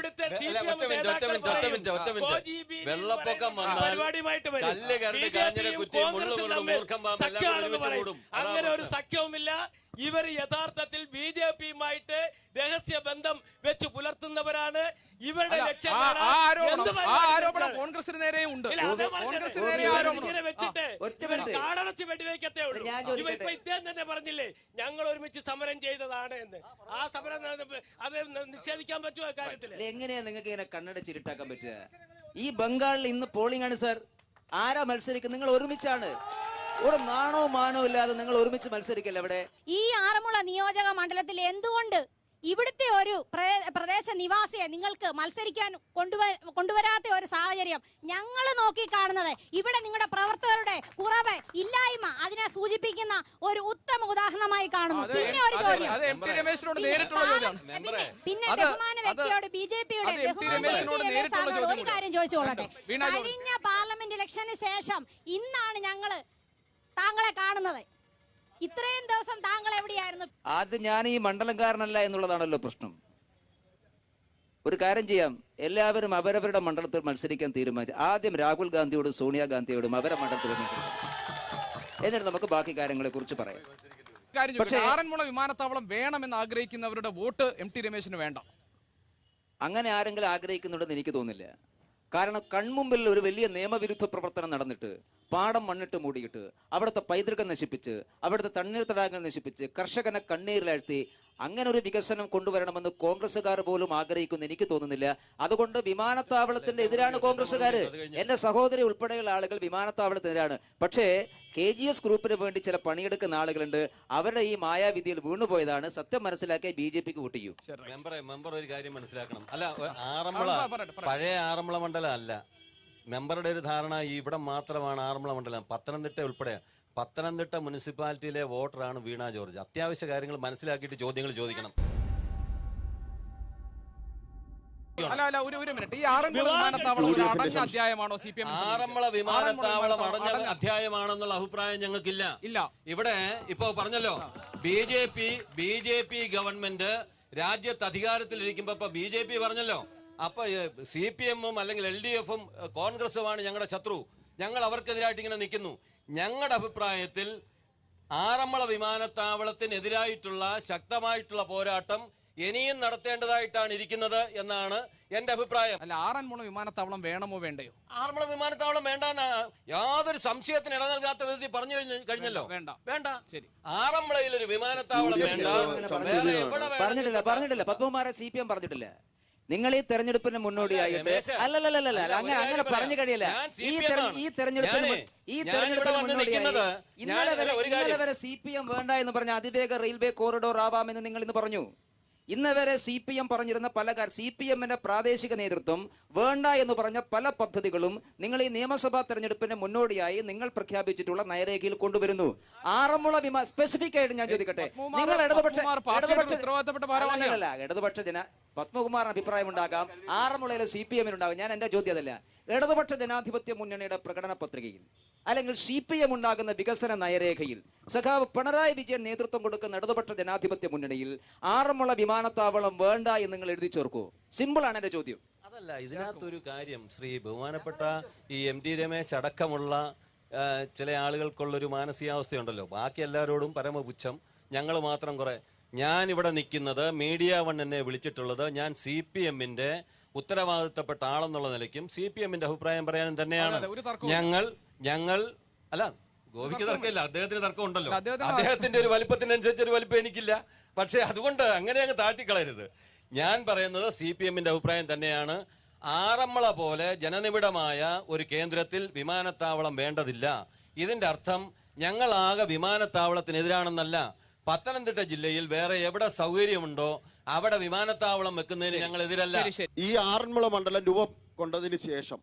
വെള്ളപ്പൊക്കം വന്നാൽ കല്ല് കരണ്ട് കാഞ്ഞിര കുറ്റി മുള്ളുകൊണ്ടും മൂർഖം പാമ്പെല്ലാം ഒരുമിച്ച് കൂടും. അങ്ങനെ ഒരു സഖ്യവുമില്ല. ഇവർ യഥാർത്ഥത്തിൽ BJPയുമായിട്ട് രഹസ്യ ബന്ധം വെച്ച് പുലർത്തുന്നവരാണ്. ഇവരുടെ ആരോപണം കോൺഗ്രസിന് നേരെയും ഉണ്ട്. ഇങ്ങനെ വെച്ചിട്ട് കാടടച്ച് വെടിവെക്കത്തേ ഉള്ളൂ. ഇവരിപ്പോ ഇദ്ദേഹം തന്നെ പറഞ്ഞില്ലേ ഞങ്ങൾ ഒരുമിച്ച് സമരം ചെയ്തതാണ് എന്ന്. ആ സമരം അത് നിഷേധിക്കാൻ പറ്റുമോ കാര്യത്തിൽ? എങ്ങനെയാ നിങ്ങൾക്ക് ഇങ്ങനെ കണ്ണടച്ചിരുട്ടാക്കാൻ പറ്റുക? ഈ ബംഗാളിൽ ഇന്ന് പോളിംഗ് ആണ് സാർ. ആരാ മത്സരിക്കുന്നത്? നിങ്ങൾ ഒരുമിച്ചാണ്. ഒരു നാണോ മാനോ ഇല്ലാതെ നിങ്ങൾ ഒരുമിച്ച് മത്സരിക്കല്ലേ ഇവിടെ? ഈ ആറന്മുള നിയോജക മണ്ഡലത്തിൽ എന്തുകൊണ്ട് ഇവിടുത്തെ ഒരു പ്രദേശ നിവാസിയെ നിങ്ങൾക്ക് മത്സരിക്കാൻ കൊണ്ടുവരാത്ത ഒരു സാഹചര്യം ഞങ്ങൾ നോക്കി കാണുന്നത് ഇവിടെ നിങ്ങളുടെ പ്രവർത്തകരുടെ കുറവ്, ഇല്ലായ്മ അതിനെ സൂചിപ്പിക്കുന്ന ഒരു ഉത്തമ ഉദാഹരണമായി കാണുന്നു. പിന്നെ ഒരു ചോദ്യം, പിന്നെ ബഹുമാന വ്യക്തിയോട് BJPയുടെ സാറിനോട് ഒരു കാര്യം ചോദിച്ചുകൊള്ളട്ടെ. കഴിഞ്ഞ പാർലമെന്റ് ഇലക്ഷന് ശേഷം ഇന്നാണ് ഞങ്ങള് താങ്കളെ കാണുന്നത്. ഇത്രയും ദിവസം താങ്കൾ എവിടെയായിരുന്നു? അത് ഞാൻ ഈ മണ്ഡലംകാരനല്ല എന്നുള്ളതാണല്ലോ പ്രശ്നം. ഒരു കാര്യം ചെയ്യാം, എല്ലാവരും അവരവരുടെ മണ്ഡലത്തിൽ മത്സരിക്കാൻ തീരുമാനിച്ചു. ആദ്യം രാഹുൽ ഗാന്ധിയോടും സോണിയാഗാന്ധിയോടും അവരുടെ മണ്ഡലത്തിൽ മത്സരിക്കാം, എന്നിട്ട് നമുക്ക് ബാക്കി കാര്യങ്ങളെ കുറിച്ച് പറയാം. പക്ഷേ ആറന്മുള വിമാനത്താവളം വേണമെന്ന് ആഗ്രഹിക്കുന്നവരുടെ വോട്ട് MT രമേശിന് വേണ്ട. അങ്ങനെ ആരെങ്കിലും ആഗ്രഹിക്കുന്നുണ്ടെന്ന് എനിക്ക് തോന്നുന്നില്ല. കാരണം കൺമുമ്പിൽ ഒരു വലിയ നിയമവിരുദ്ധ പ്രവർത്തനം നടന്നിട്ട് പാടം മണ്ണിട്ട് മൂടിയിട്ട് അവിടുത്തെ പൈതൃകം നശിപ്പിച്ച് അവിടുത്തെ തണ്ണീർത്തടാകങ്ങൾ നശിപ്പിച്ച് കർഷകനെ കണ്ണീരിലാഴ്ത്തി അങ്ങനെ ഒരു വികസനം കൊണ്ടുവരണമെന്ന് കോൺഗ്രസ്സുകാർ പോലും ആഗ്രഹിക്കുന്നു എനിക്ക് തോന്നുന്നില്ല. അതുകൊണ്ട് വിമാനത്താവളത്തിന്റെ എതിരാണ് കോൺഗ്രസ്സുകാര്. എന്റെ സഹോദരി ഉൾപ്പെടെയുള്ള ആളുകൾ വിമാനത്താവളത്തിനെതിരാണ്. പക്ഷേ KGS ഗ്രൂപ്പിന് വേണ്ടി ചില പണിയെടുക്കുന്ന ആളുകളുണ്ട്. അവരുടെ ഈ മായാവിധിയിൽ വീണുപോയതാണ്. സത്യം മനസ്സിലാക്കിയ BJPക്ക് വോട്ട് ചെയ്യും. മെമ്പർ ഒരു കാര്യം മനസ്സിലാക്കണം. അല്ല, ആറന്മുള പഴയ ആറന്മുള മണ്ഡലം അല്ല. മെമ്പറുടെ ഒരു ധാരണ ഇവിടെ മാത്രമാണ് ആറന്മുള മണ്ഡലം. പത്തനംതിട്ട ഉൾപ്പെടെ പത്തനംതിട്ട മുനിസിപ്പാലിറ്റിയിലെ വോട്ടറാണ് വീണ ജോർജ്. അത്യാവശ്യ കാര്യങ്ങൾ മനസ്സിലാക്കിയിട്ട് ചോദ്യങ്ങൾ ചോദിക്കണം. ഒരു മിനിറ്റ്, ഈ ആറന്മുള വിമാനത്താവളം ഒരു അടഞ്ഞ അധ്യായമാണോ CPM? ആറന്മുള വിമാനത്താവളം അടഞ്ഞ അധ്യായമാണെന്നുള്ള അഭിപ്രായം ഞങ്ങൾക്കില്ല. ഇവിടെ ഇപ്പൊ പറഞ്ഞല്ലോ, BJP ഗവൺമെന്റ് രാജ്യത്ത് അധികാരത്തിലിരിക്കുമ്പോ BJP പറഞ്ഞല്ലോ, അപ്പൊ CPM-ഉം അല്ലെങ്കിൽ LDF-ഉം കോൺഗ്രസുമാണ് ഞങ്ങളുടെ ശത്രു, ഞങ്ങൾ അവർക്കെതിരായിട്ട് ഇങ്ങനെ നിൽക്കുന്നു. ഞങ്ങളുടെ അഭിപ്രായത്തിൽ ആറന്മുള വിമാനത്താവളത്തിനെതിരായിട്ടുള്ള ശക്തമായിട്ടുള്ള പോരാട്ടം ഇനിയും നടത്തേണ്ടതായിട്ടാണ് ഇരിക്കുന്നത് എന്നാണ് എന്റെ അഭിപ്രായം. അല്ല, ആറന്മുള വിമാനത്താവളം വേണമോ വേണ്ടയോ? ആറന്മുള വിമാനത്താവളം വേണ്ടെന്ന് യാതൊരു സംശയത്തിന് ഇട നൽകാത്ത വിധത്തിൽ പറഞ്ഞു കഴിഞ്ഞല്ലോ. വേണ്ട. ശരി, ആറന്മുളയിൽ ഒരു വിമാനത്താവളം വേണ്ട. പറഞ്ഞിട്ടില്ല പത്മകുമാരെ CPM പറഞ്ഞിട്ടില്ല. നിങ്ങൾ ഈ തെരഞ്ഞെടുപ്പിന് മുന്നോടിയായിട്ട് അല്ലല്ല അങ്ങനെ പറഞ്ഞു കഴിയില്ല. ഈ തെരഞ്ഞെടുപ്പിന് മുന്നോടിയായി ഇന്നലെ വരെ CPM വേണ്ട എന്ന് പറഞ്ഞ അതിവേഗ റെയിൽവേ കോറിഡോർ ആവാമെന്ന് നിങ്ങൾ ഇന്ന് പറഞ്ഞു. ഇന്ന് വരെ CPM പറഞ്ഞിരുന്ന പല CPM-ന്റെ പ്രാദേശിക നേതൃത്വം വേണ്ട എന്ന് പറഞ്ഞ പല പദ്ധതികളും നിങ്ങൾ ഈ നിയമസഭാ തെരഞ്ഞെടുപ്പിന് മുന്നോടിയായി നിങ്ങൾ പ്രഖ്യാപിച്ചിട്ടുള്ള നയരേഖയിൽ കൊണ്ടുവരുന്നു. ആറന്മുള സ്പെസിഫിക് ആയിട്ട് ഞാൻ ചോദിക്കട്ടെ, നിങ്ങൾ ഇടതുപക്ഷ പത്മകുമാറിന് അഭിപ്രായം ഉണ്ടാകാം, ആറന്മുളയിലെ CPM-നുണ്ടാകും. ഞാൻ എന്റെ ചോദ്യം അതല്ല. ഇടതുപക്ഷ ജനാധിപത്യ മുന്നണിയുടെ പ്രകടന പത്രികയിൽ അല്ലെങ്കിൽ CPM ഉണ്ടാകുന്ന വികസന നയരേഖയിൽ സഖാവ് പിണറായി വിജയൻ നേതൃത്വം കൊടുക്കുന്ന ഇടതുപക്ഷ ജനാധിപത്യ മുന്നണിയിൽ ആറന്മുള വിമാനത്താവളം വേണ്ട എന്ന് നിങ്ങൾ എഴുതി ചേർക്കൂ. സിമ്പിൾ ആണ് എന്റെ ചോദ്യം. അതല്ല, ഇതിനകത്തൊരു കാര്യം, ബഹുമാനപ്പെട്ട ഈ MT രമേശ് അടക്കമുള്ള ചില ആളുകൾക്കുള്ളൊരു മാനസികാവസ്ഥയുണ്ടല്ലോ, ബാക്കി എല്ലാവരോടും പരമപുച്ഛം, ഞങ്ങൾ മാത്രം കുറെ. ഞാൻ ഇവിടെ നിൽക്കുന്നത് മീഡിയ വൺ എന്നെ വിളിച്ചിട്ടുള്ളത് ഞാൻ CPM-ന്റെ ഉത്തരവാദിത്തപ്പെട്ട ആളെന്നുള്ള നിലയ്ക്കും CPM-ന്റെ അഭിപ്രായം പറയാനും തന്നെയാണ്. ഞങ്ങൾ അല്ല, ഗോപിക്ക് തർക്കമില്ല, അദ്ദേഹത്തിന് തർക്കം ഉണ്ടല്ലോ. അദ്ദേഹത്തിന്റെ ഒരു വലിപ്പത്തിനനുസരിച്ച് ഒരു വലിപ്പം എനിക്കില്ല. പക്ഷെ അതുകൊണ്ട് അങ്ങനെ അങ്ങ് താഴ്ത്തിക്കളയരുത്. ഞാൻ പറയുന്നത് CPM-ന്റെ അഭിപ്രായം തന്നെയാണ്. ആറന്മുള പോലെ ജനനിബിഡമായ ഒരു കേന്ദ്രത്തിൽ വിമാനത്താവളം വേണ്ടതില്ല. ഇതിന്റെ അർത്ഥം ഞങ്ങളാകെ വിമാനത്താവളത്തിനെതിരാണെന്നല്ല. പത്തനംതിട്ട ജില്ലയിൽ വേറെ എവിടെ സൗകര്യമുണ്ടോ അവിടെ വിമാനത്താവളം വെക്കുന്നതിന് ഞങ്ങൾ എതിരല്ല. ഈ ആറന്മുള മണ്ഡലം രൂപം കൊണ്ടതിന് ശേഷം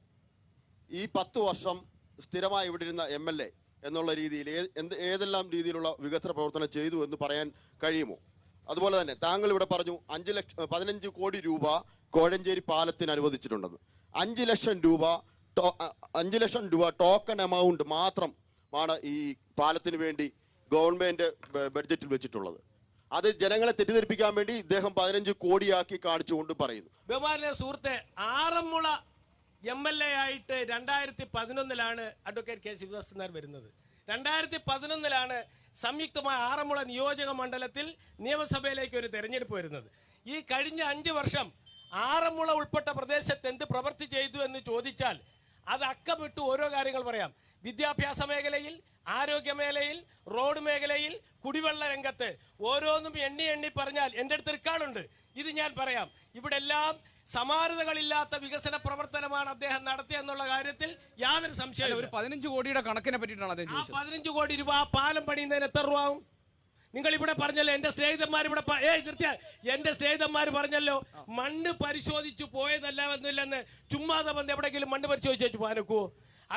ഈ 10 വർഷം സ്ഥിരമായി ഇവിടെ ഇരുന്ന MLA എന്നുള്ള രീതിയിൽ ഏതെല്ലാം രീതിയിലുള്ള വികസന പ്രവർത്തനം ചെയ്തു എന്ന് പറയാൻ കഴിയുമോ? അതുപോലെ തന്നെ താങ്കൾ ഇവിടെ പറഞ്ഞു 15 കോടി രൂപ കോഴഞ്ചേരി പാലത്തിന് അനുവദിച്ചിട്ടുണ്ടെന്ന്. 5 ലക്ഷം രൂപ ടോക്കൺ എമൗണ്ട് മാത്രമാണ് ഈ പാലത്തിന് വേണ്ടി ഗവൺമെന്റ് ബഡ്ജറ്റിൽ വെച്ചിട്ടുള്ളത്. അത് ജനങ്ങളെ തെറ്റിദ്ധരിപ്പിക്കാൻ വേണ്ടി ഇദ്ദേഹം 15 കോടിയാക്കി കാണിച്ചുകൊണ്ട് പറയുന്നു. ബഹുമാന സുഹൃത്തെ, ആറന്മുള MLA ആയിട്ട് 2011 അഡ്വക്കേറ്റ് കെ ശിവദാസൻ നായർ വരുന്നത്. 2011 സംയുക്തമായ ആറന്മുള നിയോജക മണ്ഡലത്തിൽ നിയമസഭയിലേക്ക് ഒരു തെരഞ്ഞെടുപ്പ് വരുന്നത്. ഈ കഴിഞ്ഞ 5 വർഷം ആറന്മുള ഉൾപ്പെട്ട പ്രദേശത്ത് എന്ത് പ്രവൃത്തി ചെയ്തു എന്ന് ചോദിച്ചാൽ അത് അക്കമിട്ട് ഓരോ കാര്യങ്ങൾ പറയാം. വിദ്യാഭ്യാസ മേഖലയിൽ, ആരോഗ്യ മേഖലയിൽ, റോഡ് മേഖലയിൽ, കുടിവെള്ള രംഗത്ത് ഓരോന്നും എണ്ണി പറഞ്ഞാൽ എൻ്റെ അടുത്ത് റെക്കോർഡുണ്ട്. ഇത് ഞാൻ പറയാം. ഇവിടെ എല്ലാം സമാനതകളില്ലാത്ത വികസന പ്രവർത്തനമാണ് അദ്ദേഹം നടത്തിയെന്നുള്ള കാര്യത്തിൽ യാതൊരു സംശയവും. ഒരു 15 കോടിയുടെ കണക്കിനെ പറ്റിയിട്ടാണ് അദ്ദേഹം ചോദിച്ചത്. 15 കോടി രൂപ ആ പാലം പണിയുന്നതിന് എത്ര രൂപ ആവും? നിങ്ങൾ ഇവിടെ പറഞ്ഞല്ലോ, എന്റെ സ്നേഹിതന്മാർ ഇവിടെ എന്റെ സ്നേഹിതന്മാർ പറഞ്ഞല്ലോ, മണ്ണ് പരിശോധിച്ചു പോയതല്ലെന്ന്. ചുമ്മാതെ വന്ന് എവിടെയെങ്കിലും മണ്ണ് പരിശോധിച്ചു പോകാനൊക്കുവോ?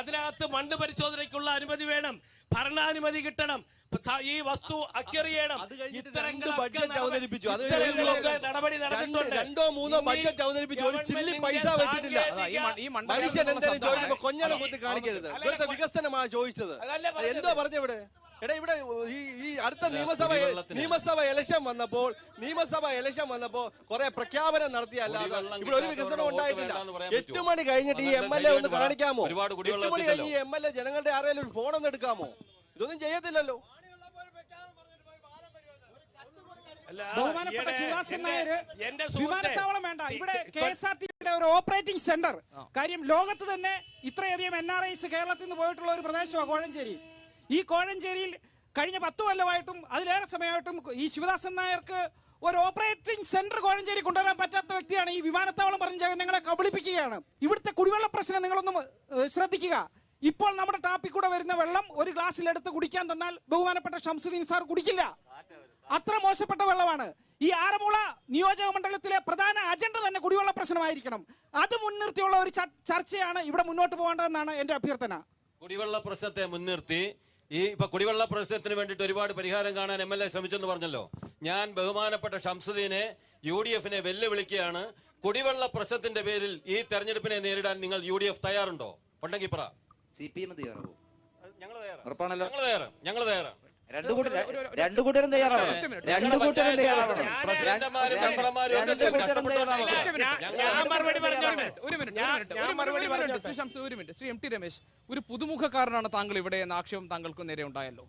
അതിനകത്ത് മണ്ണ് പരിശോധനയ്ക്കുള്ള അനുമതി വേണം, ഭരണാനുമതി കിട്ടണം, ഈ വസ്തു അക്വയർ ചെയ്യണം. നടപടി നടന്നിട്ടുണ്ട്. 2 or 3 ബഡ്ജറ്റ് അവതരിപ്പിച്ചു, ഒരു ചില്ലി പൈസ വെച്ചിട്ടില്ല. മനുഷ്യൻ എന്തെങ്കിലും ചോദിക്കുമ്പോ കൊഞ്ഞനെ കുത്തി കാണിക്കരുത്. ഇവിടുത്തെ വികസനമാണ് ചോദിച്ചത്. എന്തോ പറഞ്ഞവിടെ ഇവിടെ ഈ അടുത്ത നിയമസഭ ഇലക്ഷൻ വന്നപ്പോ കുറെ പ്രഖ്യാപനം നടത്തിയല്ലാതെ ഇവിടെ ഒരു വികസനം ഉണ്ടായിട്ടില്ല. 8 മണി കഴിഞ്ഞിട്ട് ഈ MLA ഒന്ന് കാണിക്കാമോ? 8 മണി കഴിഞ്ഞ് ഈ MLA ജനങ്ങളുടെ ആരെങ്കിലും ഒരു ഫോൺ ഒന്ന് എടുക്കാമോ? ഇതൊന്നും ചെയ്യത്തില്ലല്ലോ. ബഹുമാനപ്പെട്ട ശിവദാസൻ നായർ, വിമാനത്താവളം വേണ്ട, ഇവിടെ KSRTCയുടെ ഒരു ഓപ്പറേറ്റിംഗ് സെന്റർ. കാര്യം ലോകത്ത് തന്നെ ഇത്രയധികം NRIs കേരളത്തിൽ നിന്ന് പോയിട്ടുള്ള ഒരു പ്രദേശമാണ് കോഴഞ്ചേരി. ഈ കോഴഞ്ചേരിയിൽ കഴിഞ്ഞ 10 കൊല്ലമായിട്ടും അതിലേറെ സമയമായിട്ടും ഈ ശിവദാസൻ നായർക്ക് ഒരു ഓപ്പറേറ്റിംഗ് സെന്റർ കോഴഞ്ചേരി കൊണ്ടുവരാൻ പറ്റാത്ത വ്യക്തിയാണ്. ഈ വിമാനത്താവളം പറഞ്ഞ ജനങ്ങളെ കബളിപ്പിക്കുകയാണ്. ഇവിടുത്തെ കുടിവെള്ള പ്രശ്നം നിങ്ങളൊന്നും ശ്രദ്ധിക്കുക. ഇപ്പോൾ നമ്മുടെ ടാപ്പിൽ കൂടെ വരുന്ന വെള്ളം ഒരു ഗ്ലാസ്സിലെടുത്ത് കുടിക്കാൻ തന്നാൽ ബഹുമാനപ്പെട്ട ഷംസുദ്ദീൻ സാർ കുടിക്കില്ല. അത്ര മോശപ്പെട്ട വെള്ളമാണ്. ഈ ആറന്മുള നിയോജക മണ്ഡലത്തിലെ പ്രധാന അജണ്ട തന്നെ കുടിവെള്ള പ്രശ്നമായിരിക്കണം. അത് മുൻനിർത്തിയുള്ള ഒരു ചർച്ചയാണ് ഇവിടെ മുന്നോട്ട് പോകേണ്ടതെന്നാണ് എന്റെ അഭ്യർത്ഥന. കുടിവെള്ള പ്രശ്നത്തെ മുൻനിർത്തി ഇപ്പൊ കുടിവെള്ള പ്രശ്നത്തിന് വേണ്ടിയിട്ട് ഒരുപാട് പരിഹാരം കാണാൻ MLA ശ്രമിച്ചെന്ന് പറഞ്ഞല്ലോ. ഞാൻ ബഹുമാനപ്പെട്ട ഷംസുദ്ദീനെ UDF-നെ വെല്ലുവിളിക്കുകയാണ്. കുടിവെള്ള പ്രശ്നത്തിന്റെ പേരിൽ ഈ തെരഞ്ഞെടുപ്പിനെ നേരിടാൻ നിങ്ങൾ UDF തയ്യാറുണ്ടോ? ഉണ്ടെങ്കിൽ പറ. CPM തയ്യാറാവും. ഞങ്ങൾ തയ്യാറാണ്. ഉറപ്പാണല്ലോ. ഞങ്ങൾ തയ്യാറാണ്. രണ്ടു കൂട്ടരും തയ്യാറാവണം. ശ്രീ MT രമേശ്, ഒരു പുതുമുഖക്കാരനാണ് താങ്കൾ ഇവിടെ എന്ന ആക്ഷേപം താങ്കൾക്ക് നേരെ ഉണ്ടായല്ലോ.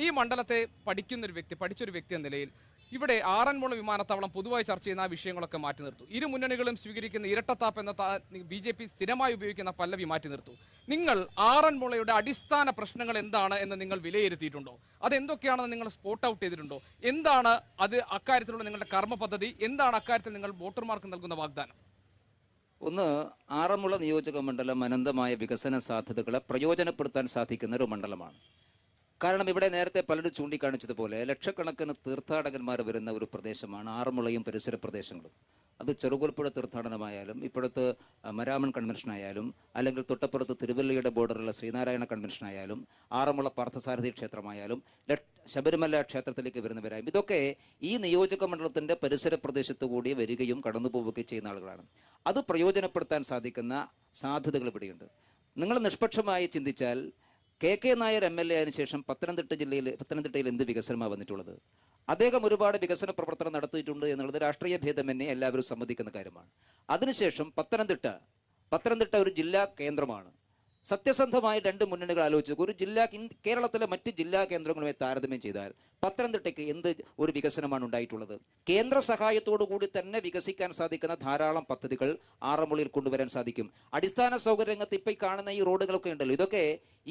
ഈ മണ്ഡലത്തെ പഠിച്ചൊരു വ്യക്തി എന്ന നിലയിൽ ഇവിടെ ആറന്മുള വിമാനത്താവളം പൊതുവായി ചർച്ച ചെയ്യുന്ന ആ വിഷയങ്ങളൊക്കെ മാറ്റി നിർത്തൂ. ഇരു മുന്നണികളും സ്വീകരിക്കുന്ന ഇരട്ടത്താപ്പ് എന്ന BJP സ്ഥിരമായി ഉപയോഗിക്കുന്ന പല്ലവി മാറ്റി നിർത്തൂ. നിങ്ങൾ ആറന്മുളയുടെ അടിസ്ഥാന പ്രശ്നങ്ങൾ എന്താണ് എന്ന് നിങ്ങൾ വിലയിരുത്തിയിട്ടുണ്ടോ? അതെന്തൊക്കെയാണെന്ന് നിങ്ങൾ സ്പോട്ട് ഔട്ട് ചെയ്തിട്ടുണ്ടോ? എന്താണ് അത് അക്കാര്യത്തിലുള്ള നിങ്ങളുടെ കർമ്മ പദ്ധതി? എന്താണ് അക്കാര്യത്തിൽ നിങ്ങൾ വോട്ടർമാർക്ക് നൽകുന്ന വാഗ്ദാനം? ഒന്ന്, ആറന്മുള നിയോജക മണ്ഡലം അനന്തമായ വികസന സാധ്യതകളെ പ്രയോജനപ്പെടുത്താൻ സാധിക്കുന്ന ഒരു മണ്ഡലമാണ്. കാരണം ഇവിടെ നേരത്തെ പലരും ചൂണ്ടിക്കാണിച്ചതുപോലെ ലക്ഷക്കണക്കിന് തീർത്ഥാടകന്മാർ വരുന്ന ഒരു പ്രദേശമാണ് ആറന്മുളയും പരിസര പ്രദേശങ്ങളും. അത് ചെറുകുൽപ്പുഴ തീർത്ഥാടനമായാലും ഇപ്പോഴത്തെ മരാമൺ കൺവെൻഷനായാലും അല്ലെങ്കിൽ തൊട്ടപ്പുറത്ത് തിരുവല്ലയുടെ ബോർഡറിലുള്ള ശ്രീനാരായണ കൺവെൻഷനായാലും ആറന്മുള പാർത്ഥസാരഥി ക്ഷേത്രമായാലും ശബരിമല ക്ഷേത്രത്തിലേക്ക് വരുന്നവരായും ഇതൊക്കെ ഈ നിയോജക മണ്ഡലത്തിൻ്റെ പരിസര പ്രദേശത്തു കൂടി വരികയും കടന്നു പോവുകയും ചെയ്യുന്ന ആളുകളാണ്. അത് പ്രയോജനപ്പെടുത്താൻ സാധിക്കുന്ന സാധ്യതകൾ ഇവിടെയുണ്ട്. നിങ്ങൾ നിഷ്പക്ഷമായി ചിന്തിച്ചാൽ KK നായർ MLA ആയതിനു ശേഷം പത്തനംതിട്ടയിൽ എന്ത് വികസനമാണ് വന്നിട്ടുള്ളത്? അദ്ദേഹം ഒരുപാട് വികസന പ്രവർത്തനം നടത്തിയിട്ടുണ്ട് എന്നുള്ളത് രാഷ്ട്രീയ ഭേദമന്യേ എല്ലാവരും സമ്മതിക്കുന്ന കാര്യമാണ്. അതിനുശേഷം പത്തനംതിട്ട ഒരു ജില്ലാ കേന്ദ്രമാണ്. സത്യസന്ധമായി രണ്ട് മുന്നണികൾ ആലോചിച്ചു ഒരു കേരളത്തിലെ മറ്റ് ജില്ലാ കേന്ദ്രങ്ങളുമായി താരതമ്യം ചെയ്താൽ പത്തനംതിട്ടയ്ക്ക് എന്ത് ഒരു വികസനമാണ് ഉണ്ടായിട്ടുള്ളത്? കേന്ദ്ര സഹായത്തോടു കൂടി തന്നെ വികസിക്കാൻ സാധിക്കുന്ന ധാരാളം പദ്ധതികൾ ആറന്മുളയിൽ കൊണ്ടുവരാൻ സാധിക്കും. അടിസ്ഥാന സൗകര്യരംഗത്ത് ഇപ്പൊ കാണുന്ന ഈ റോഡുകളൊക്കെ ഉണ്ടല്ലോ, ഇതൊക്കെ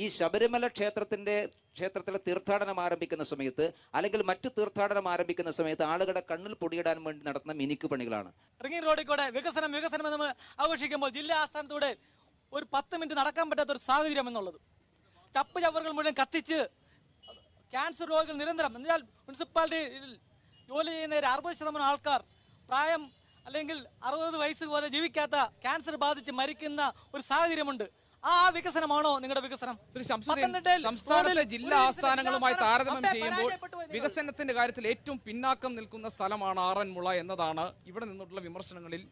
ഈ ശബരിമല ക്ഷേത്രത്തിലെ തീർത്ഥാടനം ആരംഭിക്കുന്ന സമയത്ത് അല്ലെങ്കിൽ മറ്റു തീർത്ഥാടനം ആരംഭിക്കുന്ന സമയത്ത് ആളുകളുടെ കണ്ണിൽ പൊടിയിടാൻ വേണ്ടി നടത്തുന്ന മിനുക്ക് പണികളാണ്. റിംഗ് റോഡിൽ കൂടെ വികസനം എന്ന് നമ്മൾ ആഘോഷിക്കുമ്പോൾ ജില്ലാ ആസ്ഥാനത്തൂടെ ഒരു 10 മിനിറ്റ് നടക്കാൻ പറ്റാത്ത ഒരു സാഹചര്യം എന്നുള്ളത്, ചപ്പുചവറുകൾ മുഴുവൻ കത്തിച്ച് ക്യാൻസർ രോഗികൾ നിരന്തരം, എന്നാൽ മുനിസിപ്പാലിറ്റിയിൽ ജോലി ചെയ്യുന്ന 60% ആൾക്കാർ പ്രായം അല്ലെങ്കിൽ 60 വയസ്സ് പോലെ ജീവിക്കാത്ത ക്യാൻസർ ബാധിച്ച് മരിക്കുന്ന ഒരു സാഹചര്യമുണ്ട്. ആ വികസനമാണോ നിങ്ങളുടെ വികസനം? സംസ്ഥാനത്തെ ജില്ലാ ആസ്ഥാനങ്ങളുമായി താരതമ്യം ചെയ്യുമ്പോൾ വികസനത്തിന്റെ കാര്യത്തിൽ ഏറ്റവും പിന്നാക്കം നിൽക്കുന്ന സ്ഥലമാണ് ആറന്മുള എന്നതാണ് ഇവിടെ നിന്നുള്ള വിമർശനങ്ങളിൽ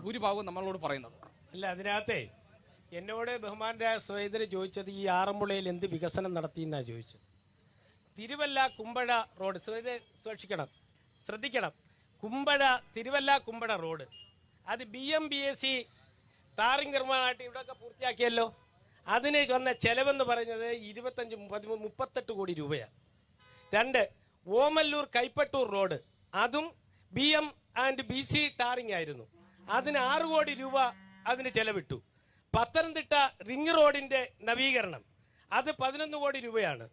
ഭൂരിഭാഗവും നമ്മളോട് പറയുന്നത്. അല്ല, അതിനകത്തെ എന്നോട് ബഹുമാനരായ സഹോദരൻ ചോദിച്ചത് ഈ ആറന്മുളയിൽ എന്ത് വികസനം നടത്തിയെന്നാണ് ചോദിച്ചത്. തിരുവല്ല കുമ്പഴ റോഡ് ശ്രദ്ധിക്കണം, തിരുവല്ല കുമ്പഴ റോഡ് അത് BMBAC ടാറിംഗ് നിർമ്മാണമായിട്ട് ഇവിടെയൊക്കെ പൂർത്തിയാക്കിയല്ലോ. അതിന് വന്ന ചെലവെന്ന് പറയുന്നത് 38 കോടി രൂപയാണ്. 2 ഓമല്ലൂർ കൈപ്പട്ടൂർ റോഡ് അതും BM&BC ടാറിംഗ് ആയിരുന്നു. അതിന് 6 കോടി രൂപ അതിന് ചെലവിട്ടു. പത്തനംതിട്ട റിംഗ് റോഡിന്റെ നവീകരണം അത് 11 കോടി രൂപയാണ്.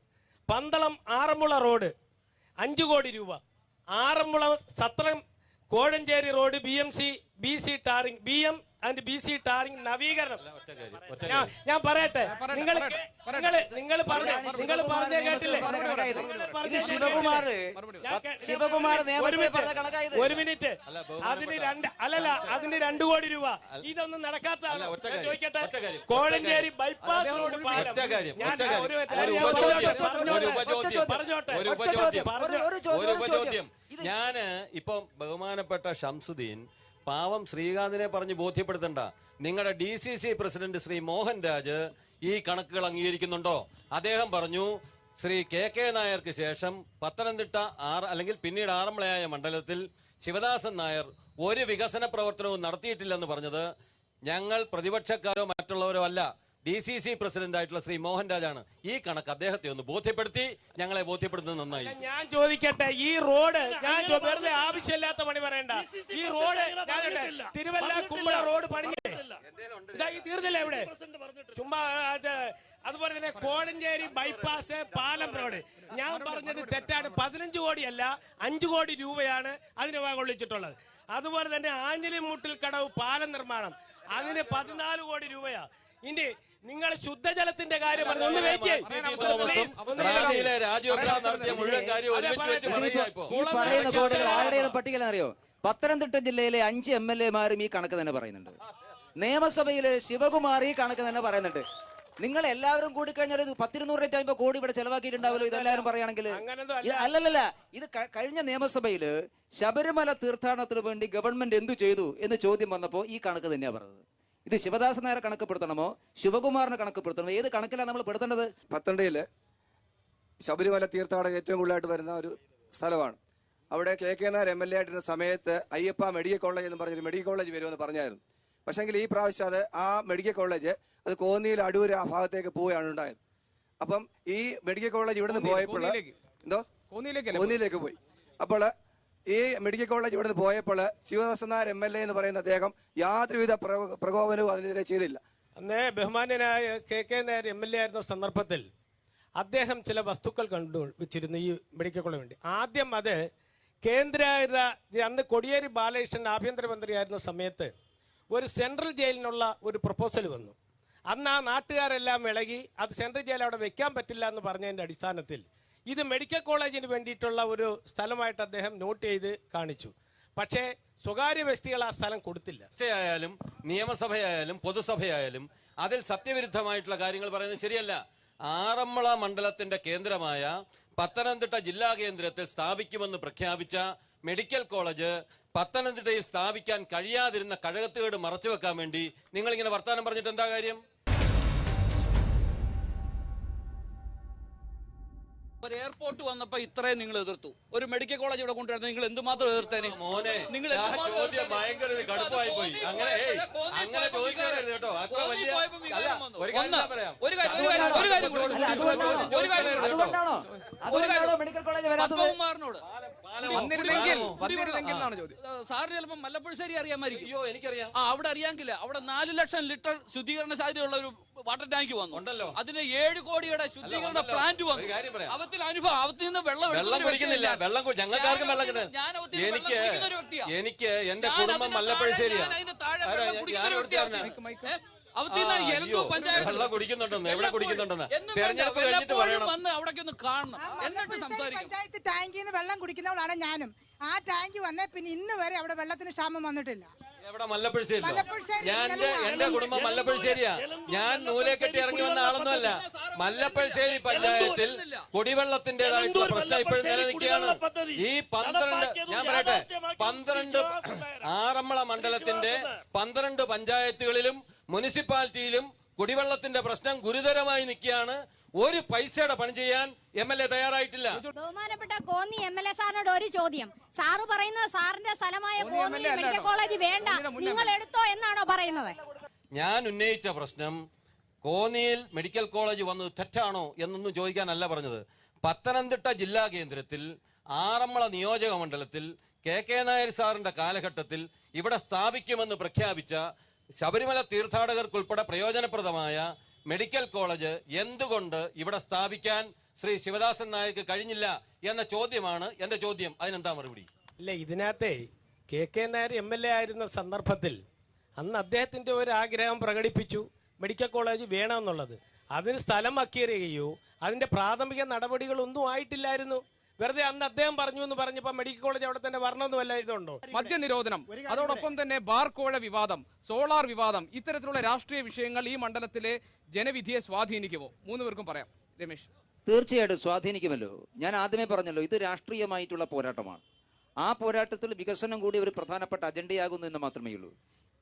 പന്തളം ആറന്മുള റോഡ് 5 കോടി രൂപ. ആറന്മുള സത്രം കോഴഞ്ചേരി റോഡ് BM&BC ടാറിംഗ് നവീകരണം. ഞാൻ പറയട്ടെ, നിങ്ങൾ പറഞ്ഞേ കേട്ടില്ലേ? ഒരു മിനിറ്റ്. അതിന് 2 കോടി രൂപ. ഇതൊന്നും നടക്കാത്തതാണ്. ചോദിക്കട്ടെ, കോഴഞ്ചേരി ബൈപ്പാസ് റോഡ് പാലം. ഞാന് ഇപ്പം ബഹുമാനപ്പെട്ട ഷംസുദ്ദീൻ പാവം ശ്രീകാന്തിനെ പറഞ്ഞ് ബോധ്യപ്പെടുത്തണ്ട. നിങ്ങളുടെ DCC പ്രസിഡന്റ് ശ്രീ മോഹൻ രാജ് ഈ കണക്കുകൾ അംഗീകരിക്കുന്നുണ്ടോ? അദ്ദേഹം പറഞ്ഞു ശ്രീ KK നായർക്ക് ശേഷം പത്തനംതിട്ട അല്ലെങ്കിൽ പിന്നീട് ആറന്മുളയായ മണ്ഡലത്തിൽ ശിവദാസൻ നായർ ഒരു വികസന പ്രവർത്തനവും നടത്തിയിട്ടില്ലെന്ന് പറഞ്ഞത് ഞങ്ങൾ പ്രതിപക്ഷക്കാരോ മറ്റുള്ളവരോ അല്ല, DCC പ്രസിഡന്റ് ആയിട്ടുള്ള ശ്രീ മോഹൻ രാജാണ്. ഈ കണക്ക് അദ്ദേഹത്തെ ഒന്ന് ബോധ്യപ്പെടുത്തി ഞങ്ങളെ ബോധ്യപ്പെടുത്തുന്നത് നന്നായി. ഞാൻ ചോദിക്കട്ടെ, ഈ റോഡ് വെറുതെ ആവശ്യമില്ലാത്ത പണി പറയണ്ട. ഈ റോഡ് തിരുവല്ല കുമ്പള റോഡ് പണിഞ്ഞേ തീർന്നില്ല ഇവിടെ ചുമ്മാ. അതുപോലെ തന്നെ കോഴഞ്ചേരി ബൈപ്പാസ് പാലം റോഡ് ഞാൻ പറഞ്ഞത് തെറ്റാണ്. 15 കോടിയല്ല 5 കോടി രൂപയാണ് അതിന് കൊള്ളിച്ചിട്ടുള്ളത്. അതുപോലെ തന്നെ ആഞ്ഞിലിമുട്ടിൽ കടവ് പാലം നിർമ്മാണം അതിന് 14 കോടി രൂപയാ. ഇനി നിങ്ങൾ ശുദ്ധജലത്തിന്റെ കാര്യം പറഞ്ഞു. ഒന്ന് വെയിറ്റ്. പട്ടികയിലെന്നറിയോ? പത്തനംതിട്ട ജില്ലയിലെ 5 MLA-മാരും ഈ കണക്ക് തന്നെ പറയുന്നുണ്ട്. നിയമസഭയില് ശിവകുമാർ ഈ കണക്ക് തന്നെ പറയുന്നുണ്ട്. നിങ്ങൾ എല്ലാവരും കൂടി കഴിഞ്ഞാൽ 100-250 കോടി ഇവിടെ ചെലവാക്കിയിട്ടുണ്ടാവല്ലോ ഇതെല്ലാവരും പറയുകയാണെങ്കിൽ. അല്ലല്ല, ഇത് കഴിഞ്ഞ നിയമസഭയില് ശബരിമല തീർത്ഥാടനത്തിന് വേണ്ടി ഗവൺമെന്റ് എന്തു ചെയ്തു എന്ന് ചോദ്യം വന്നപ്പോ ഈ കണക്ക് തന്നെയാ പറഞ്ഞത്. ഇത് ശിവദാസൻ നായരെ കണക്കപ്പെടുത്തണമോ ശിവകുമാറിനെ കണക്കപ്പെടുത്തണമോ? ഏത് കണക്കിലാണ് നമ്മൾ പെടുത്തേണ്ടത്? പത്തനംതിട്ടയില് ശബരിമല തീർത്ഥാടകർ ഏറ്റവും കൂടുതലായിട്ട് വരുന്ന ഒരു സ്ഥലമാണ്. അവിടെ KK നായർ MLA ആയിട്ടിരുന്ന സമയത്ത് അയ്യപ്പ മെഡിക്കൽ കോളേജ് എന്ന് പറഞ്ഞൊരു മെഡിക്കൽ കോളേജ് വരുമെന്ന് പറഞ്ഞായിരുന്നു. പക്ഷെങ്കിൽ ഈ പ്രാവശ്യം അത് ആ മെഡിക്കൽ കോളേജ് അത് കോന്നിയിൽ അടൂർ ആ ഭാഗത്തേക്ക് പോവുകയാണ് ഉണ്ടായത്. അപ്പം ഈ മെഡിക്കൽ കോളേജ് ഇവിടുന്ന് പോയപ്പോൾ കോന്നിയിലേക്ക് പോയി. അപ്പോൾ ഈ മെഡിക്കൽ കോളേജ് ഇവിടുന്ന് പോയപ്പോൾ ശിവദാസൻ നായർ MLA എന്ന് പറയുന്ന അദ്ദേഹം യാതൊരുവിധ പ്രകോപനവും അതിനെതിരെ ചെയ്തില്ല. അന്നേ ബഹുമാന്യനായ KK നായർ MLA ആയിരുന്ന സന്ദർഭത്തിൽ അദ്ദേഹം ചില വസ്തുക്കൾ കണ്ടുവച്ചിരുന്നു ഈ മെഡിക്കൽ കോളേജിന് വേണ്ടി. ആദ്യം അത് അന്ന് കോടിയേരി ബാലകൃഷ്ണൻ ആഭ്യന്തരമന്ത്രിയായിരുന്ന സമയത്ത് ഒരു സെൻട്രൽ ജയിലിനുള്ള ഒരു പ്രപ്പോസൽ വന്നു. അന്ന് ആ നാട്ടുകാരെല്ലാം ഇളകി അത് സെൻട്രൽ ജയിൽ അവിടെ വെക്കാൻ പറ്റില്ല എന്ന് പറഞ്ഞതിൻ്റെ അടിസ്ഥാനത്തിൽ ഇത് മെഡിക്കൽ കോളേജിന് വേണ്ടിയിട്ടുള്ള ഒരു സ്ഥലമായിട്ട് അദ്ദേഹം നോട്ട് ചെയ്ത് കാണിച്ചു. പക്ഷേ സ്വകാര്യ വ്യക്തികൾ ആ സ്ഥലം കൊടുത്തില്ല. ചർച്ചയായാലും നിയമസഭയായാലും പൊതുസഭയായാലും അതിൽ സത്യവിരുദ്ധമായിട്ടുള്ള കാര്യങ്ങൾ പറയുന്നത് ശരിയല്ല. ആറന്മുള മണ്ഡലത്തിന്റെ കേന്ദ്രമായ പത്തനംതിട്ട ജില്ലാ കേന്ദ്രത്തിൽ സ്ഥാപിക്കുമെന്ന് പ്രഖ്യാപിച്ച മെഡിക്കൽ കോളേജ് പത്തനംതിട്ടയിൽ സ്ഥാപിക്കാൻ കഴിയാതിരുന്ന കഴകത്തുകേട് മറച്ചുവെക്കാൻ വേണ്ടി നിങ്ങൾ ഇങ്ങനെ വർത്താനം പറഞ്ഞിട്ട് എന്താ കാര്യം? ഒരു എയർപോർട്ട് വന്നപ്പോ ഇത്രയും നിങ്ങൾ എതിർത്തു. ഒരു മെഡിക്കൽ കോളേജ് ഇവിടെ കൊണ്ടുവരുന്നത് നിങ്ങൾ എന്തുമാത്രം എതിർത്തേനെ? മോനെ, നിങ്ങൾ ചോദ്യം ഭയങ്കര കടുപ്പായി പോയി. അങ്ങനെ ചോദിക്കരുത് കേട്ടോ. അത്ര വലിയ സാറിന് ചിലപ്പോൾ മല്ലപ്പുഴശ്ശേരി അറിയാമായിരിക്കും. എനിക്കറിയാം. അവിടെ അറിയാമെങ്കില് അവിടെ 4 ലക്ഷം ലിറ്റർ ശുദ്ധീകരണ സാധ്യതയുള്ള ഒരു വാട്ടർ ടാങ്ക് വന്നു. അതിന് 7 കോടിയുടെ ശുദ്ധീകരണ പ്ലാന്റ് വന്നു. അവത്തിൽ അനുഭവം അവത്തിൽ നിന്ന് വെള്ളം കുടിക്കുന്നില്ല. ഞങ്ങൾക്കാർക്കും വെള്ളം എനിക്ക് എന്റെ കുടുംബം മല്ലപ്പുഴശ്ശേരിയാണ്. വെള്ളം കുടിക്കുന്നുണ്ടെന്ന് എവിടെ കുടിക്കുന്നുണ്ടെന്ന് തെരഞ്ഞെടുപ്പ് കഴിഞ്ഞിട്ട് പറയണം. പഞ്ചായത്ത് ടാങ്കിൽ നിന്ന് വെള്ളം കുടിക്കുന്നവളാണ് ഞാനും. ആ ടാങ്ക് വന്നേ പിന്നെ ഇന്ന് വരെ അവിടെ വെള്ളത്തിന് ക്ഷാമം വന്നിട്ടില്ല. എവിടെ? മല്ലപ്പുഴശ്ശേരി. എന്റെ കുടുംബം മല്ലപ്പുഴശ്ശേരിയാ. ഞാൻ നൂലെ കെട്ടി ഇറങ്ങി വന്ന ആളൊന്നുമല്ല. മല്ലപ്പുഴശ്ശേരി പഞ്ചായത്തിൽ കുടിവെള്ളത്തിന്റേതായിട്ടുള്ള പ്രശ്നം ഇപ്പോഴും നിലനിൽക്കുകയാണ്. ഈ 12 ഞാൻ പറയട്ടെ 12 ആറന്മുള മണ്ഡലത്തിന്റെ 12 പഞ്ചായത്തുകളിലും മുനിസിപ്പാലിറ്റിയിലും കുടിവെള്ളത്തിന്റെ പ്രശ്നം ഗുരുതരമായി നിൽക്കുകയാണ്. ഒരു പൈസയുടെ പണി ചെയ്യാൻ MLA തയ്യാറായിട്ടില്ല. ബഹുമാനപ്പെട്ട കോന്നി MLA സാറിനോട് ഒരു ചോദ്യം. സാറ് പറയുന്നത് സാറിന്റെ സ്ഥലമായ കോന്നി മെഡിക്കൽ കോളേജ് വേണ്ട, നിങ്ങൾ എടുത്തോ എന്നാണോ പറയുന്നത്? ഞാൻ ഉന്നയിച്ച പ്രശ്നം കോന്നിയിൽ മെഡിക്കൽ കോളേജ് വന്നത് തെറ്റാണോ എന്നൊന്നും ചോദിക്കാനല്ല പറഞ്ഞത്. പത്തനംതിട്ട ജില്ലാ കേന്ദ്രത്തിൽ ആറന്മുള നിയോജക മണ്ഡലത്തിൽ KK നായർ സാറിന്റെ കാലഘട്ടത്തിൽ ഇവിടെ സ്ഥാപിക്കുമെന്ന് പ്രഖ്യാപിച്ച ശബരിമല തീർത്ഥാടകർക്കുൾപ്പെടെ പ്രയോജനപ്രദമായ മെഡിക്കൽ കോളേജ് എന്തുകൊണ്ട് ഇവിടെ സ്ഥാപിക്കാൻ ശ്രീ ശിവദാസൻ നായർക്ക് കഴിഞ്ഞില്ല എന്ന ചോദ്യമാണ് എന്റെ ചോദ്യം. അതിനെന്താ മറുപടി? ഇല്ല, ഇതിനകത്തെ KK നായർ MLA ആയിരുന്ന സന്ദർഭത്തിൽ അന്ന് അദ്ദേഹത്തിന്റെ ഒരു ആഗ്രഹം പ്രകടിപ്പിച്ചു, മെഡിക്കൽ കോളേജ് വേണമെന്നുള്ളത്. അതിന് സ്ഥലം അക്വയറിയോ അതിന്റെ പ്രാഥമിക നടപടികളൊന്നും ആയിട്ടില്ലായിരുന്നു. വെറുതെ അന്ന് അദ്ദേഹം പറഞ്ഞു എന്ന് പറഞ്ഞപ്പോ മെഡിക്കൽ കോളേജ് അവിടെ തന്നെ വരണമെന്ന് വല്ല ഇതുണ്ടോ? മദ്യനിരോധനം, അതോടൊപ്പം തന്നെ ബാർക്കോഴ വിവാദം, സോളാർ വിവാദം, ഇത്തരത്തിലുള്ള രാഷ്ട്രീയ വിഷയങ്ങൾ ഈ മണ്ഡലത്തിലെ ജനവിധിയെ സ്വാധീനിക്കുമോ? 3 പേർക്കും പറയാം. രമേശ്. തീർച്ചയായിട്ടും സ്വാധീനിക്കുമല്ലോ. ഞാൻ ആദ്യമേ പറഞ്ഞല്ലോ, ഇത് രാഷ്ട്രീയമായിട്ടുള്ള പോരാട്ടമാണ്. ആ പോരാട്ടത്തിൽ വികസനം കൂടി ഒരു പ്രധാനപ്പെട്ട അജണ്ടയാകുന്നു എന്ന് മാത്രമേ ഉള്ളൂ.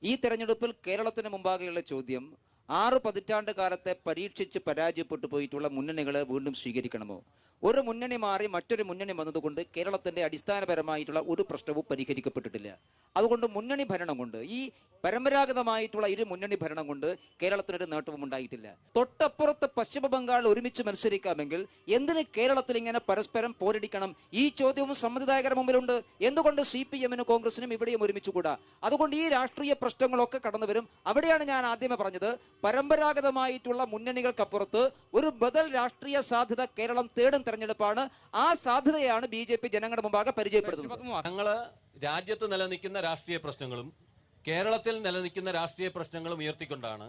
ഈ തെരഞ്ഞെടുപ്പിൽ കേരളത്തിന് മുമ്പാകെയുള്ള ചോദ്യം 6 പതിറ്റാണ്ട് കാലത്തെ പരീക്ഷിച്ച് പരാജയപ്പെട്ടു പോയിട്ടുള്ള മുന്നണികളെ വീണ്ടും സ്വീകരിക്കണമോ? ഒരു മുന്നണി മാറി മറ്റൊരു മുന്നണി വന്നതുകൊണ്ട് കേരളത്തിന്റെ അടിസ്ഥാനപരമായിട്ടുള്ള ഒരു പ്രശ്നവും പരിഹരിക്കപ്പെട്ടിട്ടില്ല. അതുകൊണ്ട് മുന്നണി ഭരണം കൊണ്ട്, ഈ പരമ്പരാഗതമായിട്ടുള്ള ഇരു മുന്നണി ഭരണം കൊണ്ട് കേരളത്തിനൊരു നേട്ടവും ഉണ്ടായിട്ടില്ല. തൊട്ടപ്പുറത്ത് പശ്ചിമ ബംഗാൾ ഒരുമിച്ച് മത്സരിക്കാമെങ്കിൽ എന്തിന് കേരളത്തിൽ ഇങ്ങനെ പരസ്പരം പോരടിക്കണം? ഈ ചോദ്യവും സമ്മതിദായകരുടെ മുമ്പിലുണ്ട്. എന്തുകൊണ്ട് CPM-നും കോൺഗ്രസിനും ഇവിടെയും ഒരുമിച്ചുകൂടാ? അതുകൊണ്ട് ഈ രാഷ്ട്രീയ പ്രശ്നങ്ങളൊക്കെ കടന്നു വരും. അവിടെയാണ് ഞാൻ ആദ്യമേ പറഞ്ഞത്, പരമ്പരാഗതമായിട്ടുള്ള മുന്നണികൾക്കപ്പുറത്ത് ഒരു ബദൽ രാഷ്ട്രീയ സാധ്യത കേരളം തേടും തെരഞ്ഞെടുപ്പാണ്. ആ സാധ്യതയാണ് BJP ജനങ്ങളുടെ മുമ്പാകെ പരിചയപ്പെടുത്തുന്നത്. ഞങ്ങള് രാജ്യത്ത് നിലനിൽക്കുന്ന രാഷ്ട്രീയ പ്രശ്നങ്ങളും കേരളത്തിൽ നിലനിൽക്കുന്ന രാഷ്ട്രീയ പ്രശ്നങ്ങളും ഉയർത്തിക്കൊണ്ടാണ്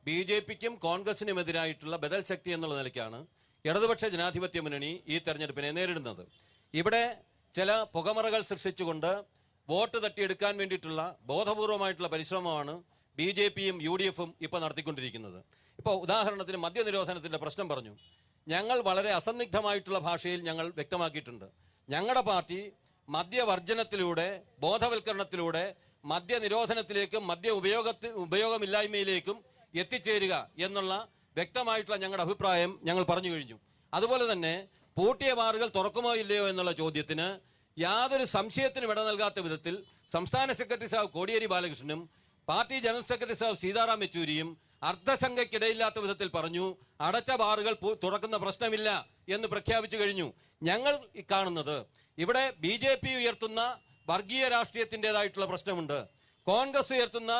BJPക്കും കോൺഗ്രസിനുമെതിരായിട്ടുള്ള ബദൽ ശക്തി എന്നുള്ള നിലയ്ക്കാണ് ഇടതുപക്ഷ ജനാധിപത്യ മുന്നണി ഈ തെരഞ്ഞെടുപ്പിനെ നേരിടുന്നത്. ഇവിടെ ചില പുകമറകൾ സൃഷ്ടിച്ചുകൊണ്ട് വോട്ട് തട്ടിയെടുക്കാൻ വേണ്ടിയിട്ടുള്ള ബോധപൂർവമായിട്ടുള്ള പരിശ്രമമാണ് BJPയും UDFും ഇപ്പോൾ നടത്തിക്കൊണ്ടിരിക്കുന്നത്. ഇപ്പോൾ ഉദാഹരണത്തിന് മദ്യനിരോധനത്തിന്റെ പ്രശ്നം പറഞ്ഞു. ഞങ്ങൾ വളരെ അസന്നിഗ്ധമായിട്ടുള്ള ഭാഷയിൽ ഞങ്ങൾ വ്യക്തമാക്കിയിട്ടുണ്ട്. ഞങ്ങളുടെ പാർട്ടി മദ്യവർജനത്തിലൂടെ, ബോധവൽക്കരണത്തിലൂടെ മദ്യനിരോധനത്തിലേക്കും മദ്യ ഉപയോഗമില്ലായ്മയിലേക്കും എത്തിച്ചേരുക എന്നുള്ള വ്യക്തമായിട്ടുള്ള ഞങ്ങളുടെ അഭിപ്രായം ഞങ്ങൾ പറഞ്ഞു കഴിഞ്ഞു. അതുപോലെ തന്നെ പൂട്ടിയ ബാറുകൾ തുറക്കുമോ ഇല്ലയോ എന്നുള്ള ചോദ്യത്തിന് യാതൊരു സംശയത്തിനും ഇട നൽകാത്ത വിധത്തിൽ സംസ്ഥാന സെക്രട്ടറി സാഹ് കോടിയേരി ബാലകൃഷ്ണനും പാർട്ടി ജനറൽ സെക്രട്ടറി സാഹ് സീതാറാം യെച്ചൂരിയും അർദ്ധശങ്കയ്ക്കിടയില്ലാത്ത വിധത്തിൽ പറഞ്ഞു, അടച്ച ബാറുകൾ തുറക്കുന്ന പ്രശ്നമില്ല എന്ന് പ്രഖ്യാപിച്ചു കഴിഞ്ഞു. ഞങ്ങൾ കാണുന്നത് ഇവിടെ BJP ഉയർത്തുന്ന വർഗീയ രാഷ്ട്രീയത്തിൻ്റെതായിട്ടുള്ള പ്രശ്നമുണ്ട്. കോൺഗ്രസ് ഉയർത്തുന്ന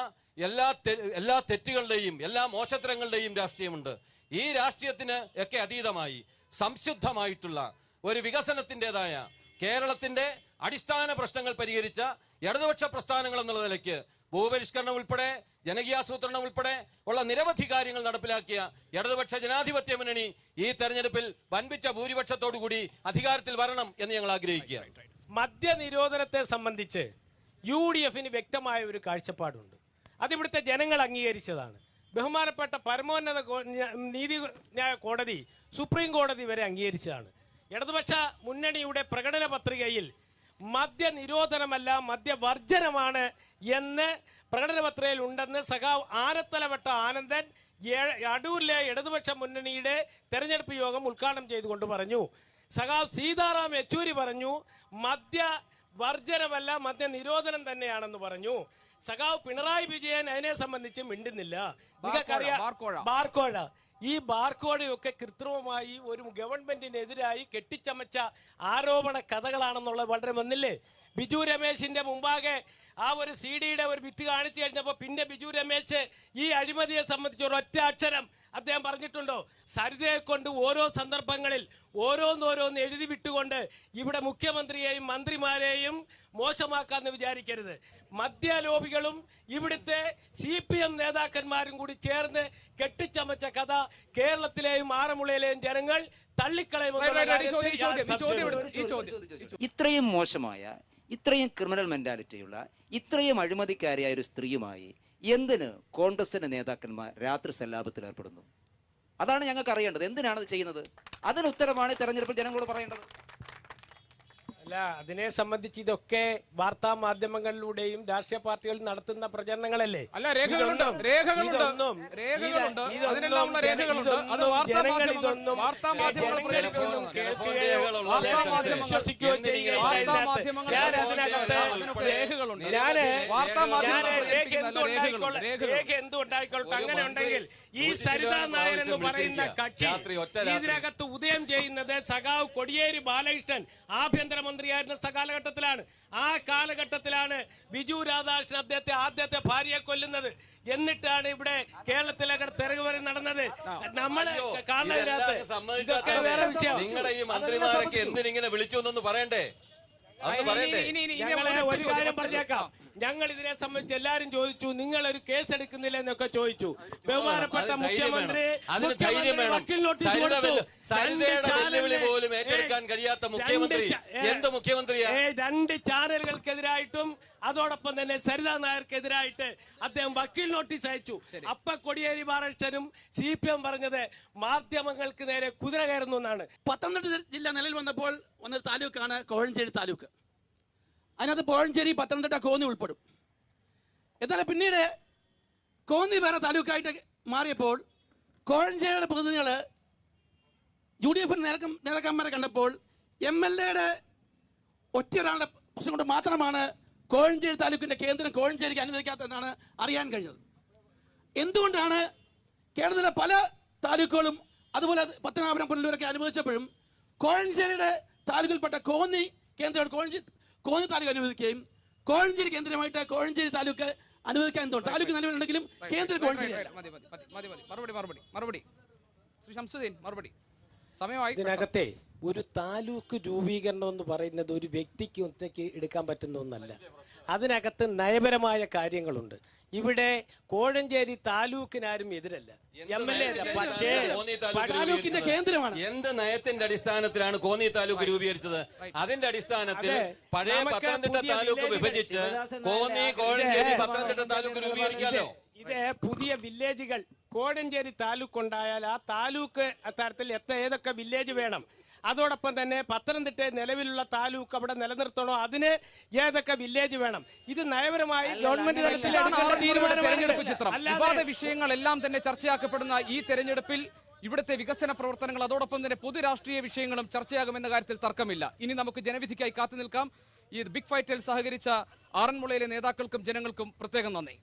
എല്ലാ തെറ്റുകളുടെയും എല്ലാ മോശത്തരങ്ങളുടെയും രാഷ്ട്രീയമുണ്ട്. ഈ രാഷ്ട്രീയത്തിന് ഒക്കെ അതീതമായി സംശുദ്ധമായിട്ടുള്ള ഒരു വികസനത്തിൻ്റെതായ കേരളത്തിന്റെ അടിസ്ഥാന പ്രശ്നങ്ങൾ പരിഹരിച്ച ഇടതുപക്ഷ പ്രസ്ഥാനങ്ങൾ എന്നുള്ള നിലയ്ക്ക് ഭൂപരിഷ്കരണം ഉൾപ്പെടെ ജനകീയാസൂത്രണം ഉൾപ്പെടെ ഉള്ള നിരവധി കാര്യങ്ങൾ നടപ്പിലാക്കിയ ഇടതുപക്ഷ ജനാധിപത്യ മുന്നണി ഈ തെരഞ്ഞെടുപ്പിൽ വൻപിച്ച ഭൂരിപക്ഷത്തോടുകൂടി അധികാരത്തിൽ വരണം എന്ന് ഞങ്ങൾ ആഗ്രഹിക്കുക. മദ്യനിരോധനത്തെ സംബന്ധിച്ച് UDFന് വ്യക്തമായ ഒരു കാഴ്ചപ്പാടുണ്ട്. അതിവിടുത്തെ ജനങ്ങൾ അംഗീകരിച്ചതാണ്. ബഹുമാനപ്പെട്ട പരമോന്നത നീതിന്യായ കോടതി, സുപ്രീം കോടതി വരെ അംഗീകരിച്ചതാണ്. ഇടതുപക്ഷ മുന്നണിയുടെ പ്രകടന പത്രികയിൽ മദ്യനിരോധനമല്ല മദ്യവർജനമാണ് എന്ന് പ്രകടന പത്രികയിൽ ഉണ്ടെന്ന് സഖാവ് ആനത്തലവട്ട ആനന്ദൻ അടൂരിലെ ഇടതുപക്ഷ മുന്നണിയുടെ തെരഞ്ഞെടുപ്പ് യോഗം ഉദ്ഘാടനം ചെയ്തുകൊണ്ട് പറഞ്ഞു. സഖാവ് സീതാറാം യെച്ചൂരി പറഞ്ഞു മദ്യവർജനമല്ല മദ്യനിരോധനം തന്നെയാണെന്ന് പറഞ്ഞു. സഖാവ് പിണറായി വിജയൻ അതിനെ സംബന്ധിച്ച് മിണ്ടുന്നില്ല. നിങ്ങൾക്കറിയാം ബാർക്കോഴ, ഈ ബാർക്കോഴയൊക്കെ കൃത്രിമമായി ഒരു ഗവൺമെന്റിനെതിരായി കെട്ടിച്ചമച്ച ആരോപണ കഥകളാണെന്നുള്ളത് വളരെ വന്നില്ലേ? ബിജു രമേശിന്റെ മുമ്പാകെ ആ ഒരു CD-യുടെ ഒരു ബിറ്റ് കാണിച്ചു കഴിഞ്ഞപ്പോൾ പിന്നെ ബിജു രമേശ് ഈ അഴിമതിയെ സംബന്ധിച്ച് ഒരൊറ്റ അക്ഷരം അദ്ദേഹം പറഞ്ഞിട്ടുണ്ടോ? സരിതയെ കൊണ്ട് ഓരോ സന്ദർഭങ്ങളിൽ ഓരോന്നോരോന്ന് എഴുതി വിട്ടുകൊണ്ട് ഇവിടെ മുഖ്യമന്ത്രിയെയും മന്ത്രിമാരെയും മോശമാക്കാന്ന് വിചാരിക്കരുത്. മദ്യലോബികളും ഇവിടുത്തെ CPM നേതാക്കന്മാരും കൂടി ചേർന്ന് കെട്ടിച്ചമച്ച കഥ കേരളത്തിലെയും ആറന്മുളയിലെയും ജനങ്ങൾ തള്ളിക്കളയുമെന്നുള്ള ഇത്രയും മോശമായ, ഇത്രയും ക്രിമിനൽ മെന്റാലിറ്റിയുള്ള, ഇത്രയും അഴിമതിക്കാരിയായ ഒരു സ്ത്രീയുമായി എന്തിന് കോൺഗ്രസിന്റെ നേതാക്കന്മാർ രാത്രി സല്ലാപത്തിൽ ഏർപ്പെടുന്നു? അതാണ് ഞങ്ങൾക്ക് അറിയേണ്ടത്. എന്തിനാണ് അത് ചെയ്യുന്നത്? അതിന് ഉത്തരമാണ് തെരഞ്ഞെടുപ്പിൽ ജനങ്ങളോട് പറയേണ്ടത്. അല്ല, അതിനെ സംബന്ധിച്ച് ഇതൊക്കെ വാർത്താ മാധ്യമങ്ങളിലൂടെയും രാഷ്ട്രീയ പാർട്ടികൾ നടത്തുന്ന പ്രചരണങ്ങളല്ലേ? അല്ല, രേഖകളുണ്ട്. എന്തുണ്ടായിക്കോട്ടെ, അങ്ങനെ ഉണ്ടെങ്കിൽ ഈ സരിതാ നായർ എന്ന് പറയുന്ന കക്ഷി ഇതിനകത്ത് ഉദയം ചെയ്യുന്നത് സഖാവ് കോടിയേരി ബാലകൃഷ്ണൻ ആഭ്യന്തരമന്ത്രിയായിരുന്ന കാലഘട്ടത്തിലാണ്. ആ കാലഘട്ടത്തിലാണ് ബിജു രാധാകൃഷ്ണൻ അദ്ദേഹത്തെ ആദ്യത്തെ ഭാര്യയെ കൊല്ലുന്നത്. എന്നിട്ടാണ് ഇവിടെ കേരളത്തിലെ തെരഞ്ഞെടുപ്പ് നടന്നത്. നമ്മള് കാണുന്നതിനകത്ത് ഇതൊക്കെ വേറെ വിഷയം. നിങ്ങളുടെ ഈ മന്ത്രിമാരൊക്കെ എന്തിനിങ്ങനെ വിളിച്ചു എന്നൊന്ന് പറയണ്ടേ? ഞങ്ങളെ ഒരു കാര്യം പറഞ്ഞേക്കാം. ഞങ്ങൾ ഇതിനെ സംബന്ധിച്ച് എല്ലാരും ചോദിച്ചു, നിങ്ങൾ ഒരു കേസ് എടുക്കുന്നില്ല എന്നൊക്കെ ചോദിച്ചു. ബഹുമാനപ്പെട്ട മുഖ്യമന്ത്രി വക്കീൽ നോട്ടീസ് കൊടുത്തു. പോലും ഏറ്റെടുക്കാൻ കഴിയാത്ത മുഖ്യമന്ത്രി എന്ത് മുഖ്യമന്ത്രിയാ? 2 ചാനലുകൾക്കെതിരായിട്ടും അതോടൊപ്പം തന്നെ സരിതാ നായർക്കെതിരായിട്ട് അദ്ദേഹം വക്കീൽ നോട്ടീസ് അയച്ചു. അപ്പ കോടിയേരി ബാലകൃഷ്ണനും CPM പറഞ്ഞത് മാധ്യമങ്ങൾക്ക് നേരെ കുതിര കയറുന്നു എന്നാണ്. പത്തനംതിട്ട ജില്ല നിലയിൽ വന്നപ്പോൾ വന്ന താലൂക്കാണ് കോഴഞ്ചേരി താലൂക്ക്. അതിനകത്ത് കോഴഞ്ചേരി, പത്തനംതിട്ട, കോന്നി ഉൾപ്പെടും. എന്നാൽ പിന്നീട് കോന്നി വേറെ താലൂക്കായിട്ട് മാറിയപ്പോൾ കോഴഞ്ചേരിയുടെ പ്രതിനിധികൾ UDF നേതാക്കന്മാരെ കണ്ടപ്പോൾ MLA-യുടെ ഒറ്റ ഒരാളുടെ പ്രശ്നം കൊണ്ട് മാത്രമാണ് കോഴഞ്ചേരി താലൂക്കിന്റെ കേന്ദ്രം കോഴഞ്ചേരിക്ക് അനുവദിക്കാത്തതെന്നാണ് അറിയാൻ കഴിഞ്ഞത്. എന്തുകൊണ്ടാണ് കേരളത്തിലെ പല താലൂക്കുകളും അതുപോലെ പത്തനാപുരം, പുനലൂരൊക്കെ അനുവദിച്ചപ്പോഴും കോഴഞ്ചേരിയുടെ താലൂക്കിൽപ്പെട്ട കോന്നി കേന്ദ്രമാണ് കോന്നി താലൂക്ക് അനുവദിക്കുകയും കോഴഞ്ചേരി കേന്ദ്രമായിട്ട് കോഴഞ്ചേരി താലൂക്ക് അനുവദിക്കാൻ എന്തുകൊണ്ട്? താലൂക്ക് നിലവിലുണ്ടെങ്കിലും കേന്ദ്രം കോഴഞ്ചേരി. ഇതിനകത്തെ ഒരു താലൂക്ക് രൂപീകരണം എന്ന് പറയുന്നത് ഒരു വ്യക്തിക്ക് ഒറ്റയ്ക്ക് എടുക്കാൻ പറ്റുന്ന ഒന്നല്ല. അതിനകത്ത് നയപരമായ കാര്യങ്ങളുണ്ട്. ഇവിടെ കോഴഞ്ചേരി താലൂക്കിനാരും എതിരല്ല, MLA. പക്ഷേ താലൂക്കിന്റെ കേന്ദ്രമാണ്. എന്ത് നയത്തിന്റെ അടിസ്ഥാനത്തിലാണ് കോന്നി താലൂക്ക് രൂപീകരിച്ചത്? അതിന്റെ അടിസ്ഥാനത്തിൽ പഴയ പത്തനംതിട്ട താലൂക്ക് വിഭജിച്ച് കോന്നി, കോഴഞ്ചേരി, പത്തനംതിട്ട താലൂക്ക് രൂപീകരിക്കാമല്ലോ. ഇത് പുതിയ വില്ലേജുകൾ കോഴഞ്ചേരി താലൂക്ക് ഉണ്ടായാൽ ആ താലൂക്ക് തരത്തിൽ ഏതൊക്കെ വില്ലേജ് വേണം, അതോടൊപ്പം തന്നെ പത്തനംതിട്ട നിലവിലുള്ള താലൂക്ക് അവിടെ നിലനിർത്തണോ, അതിന് ഏതൊക്കെ വില്ലേജ് വേണം, ഇത് നയപരമായി ഗവൺമെന്റ് തലത്തിൽ വിവാദ വിഷയങ്ങളെല്ലാം തന്നെ ചർച്ചയാക്കപ്പെടുന്ന ഈ തെരഞ്ഞെടുപ്പിൽ ഇവിടുത്തെ വികസന പ്രവർത്തനങ്ങൾ അതോടൊപ്പം തന്നെ പൊതു രാഷ്ട്രീയ വിഷയങ്ങളും ചർച്ചയാകുമെന്ന കാര്യത്തിൽ തർക്കമില്ല. ഇനി നമുക്ക് ജനവിധിക്കായി കാത്തുനിൽക്കാം. ഈ ബിഗ് ഫൈറ്റിൽ സഹകരിച്ച ആറന്മുളയിലെ നേതാക്കൾക്കും ജനങ്ങൾക്കും പ്രത്യേകം നന്ദി.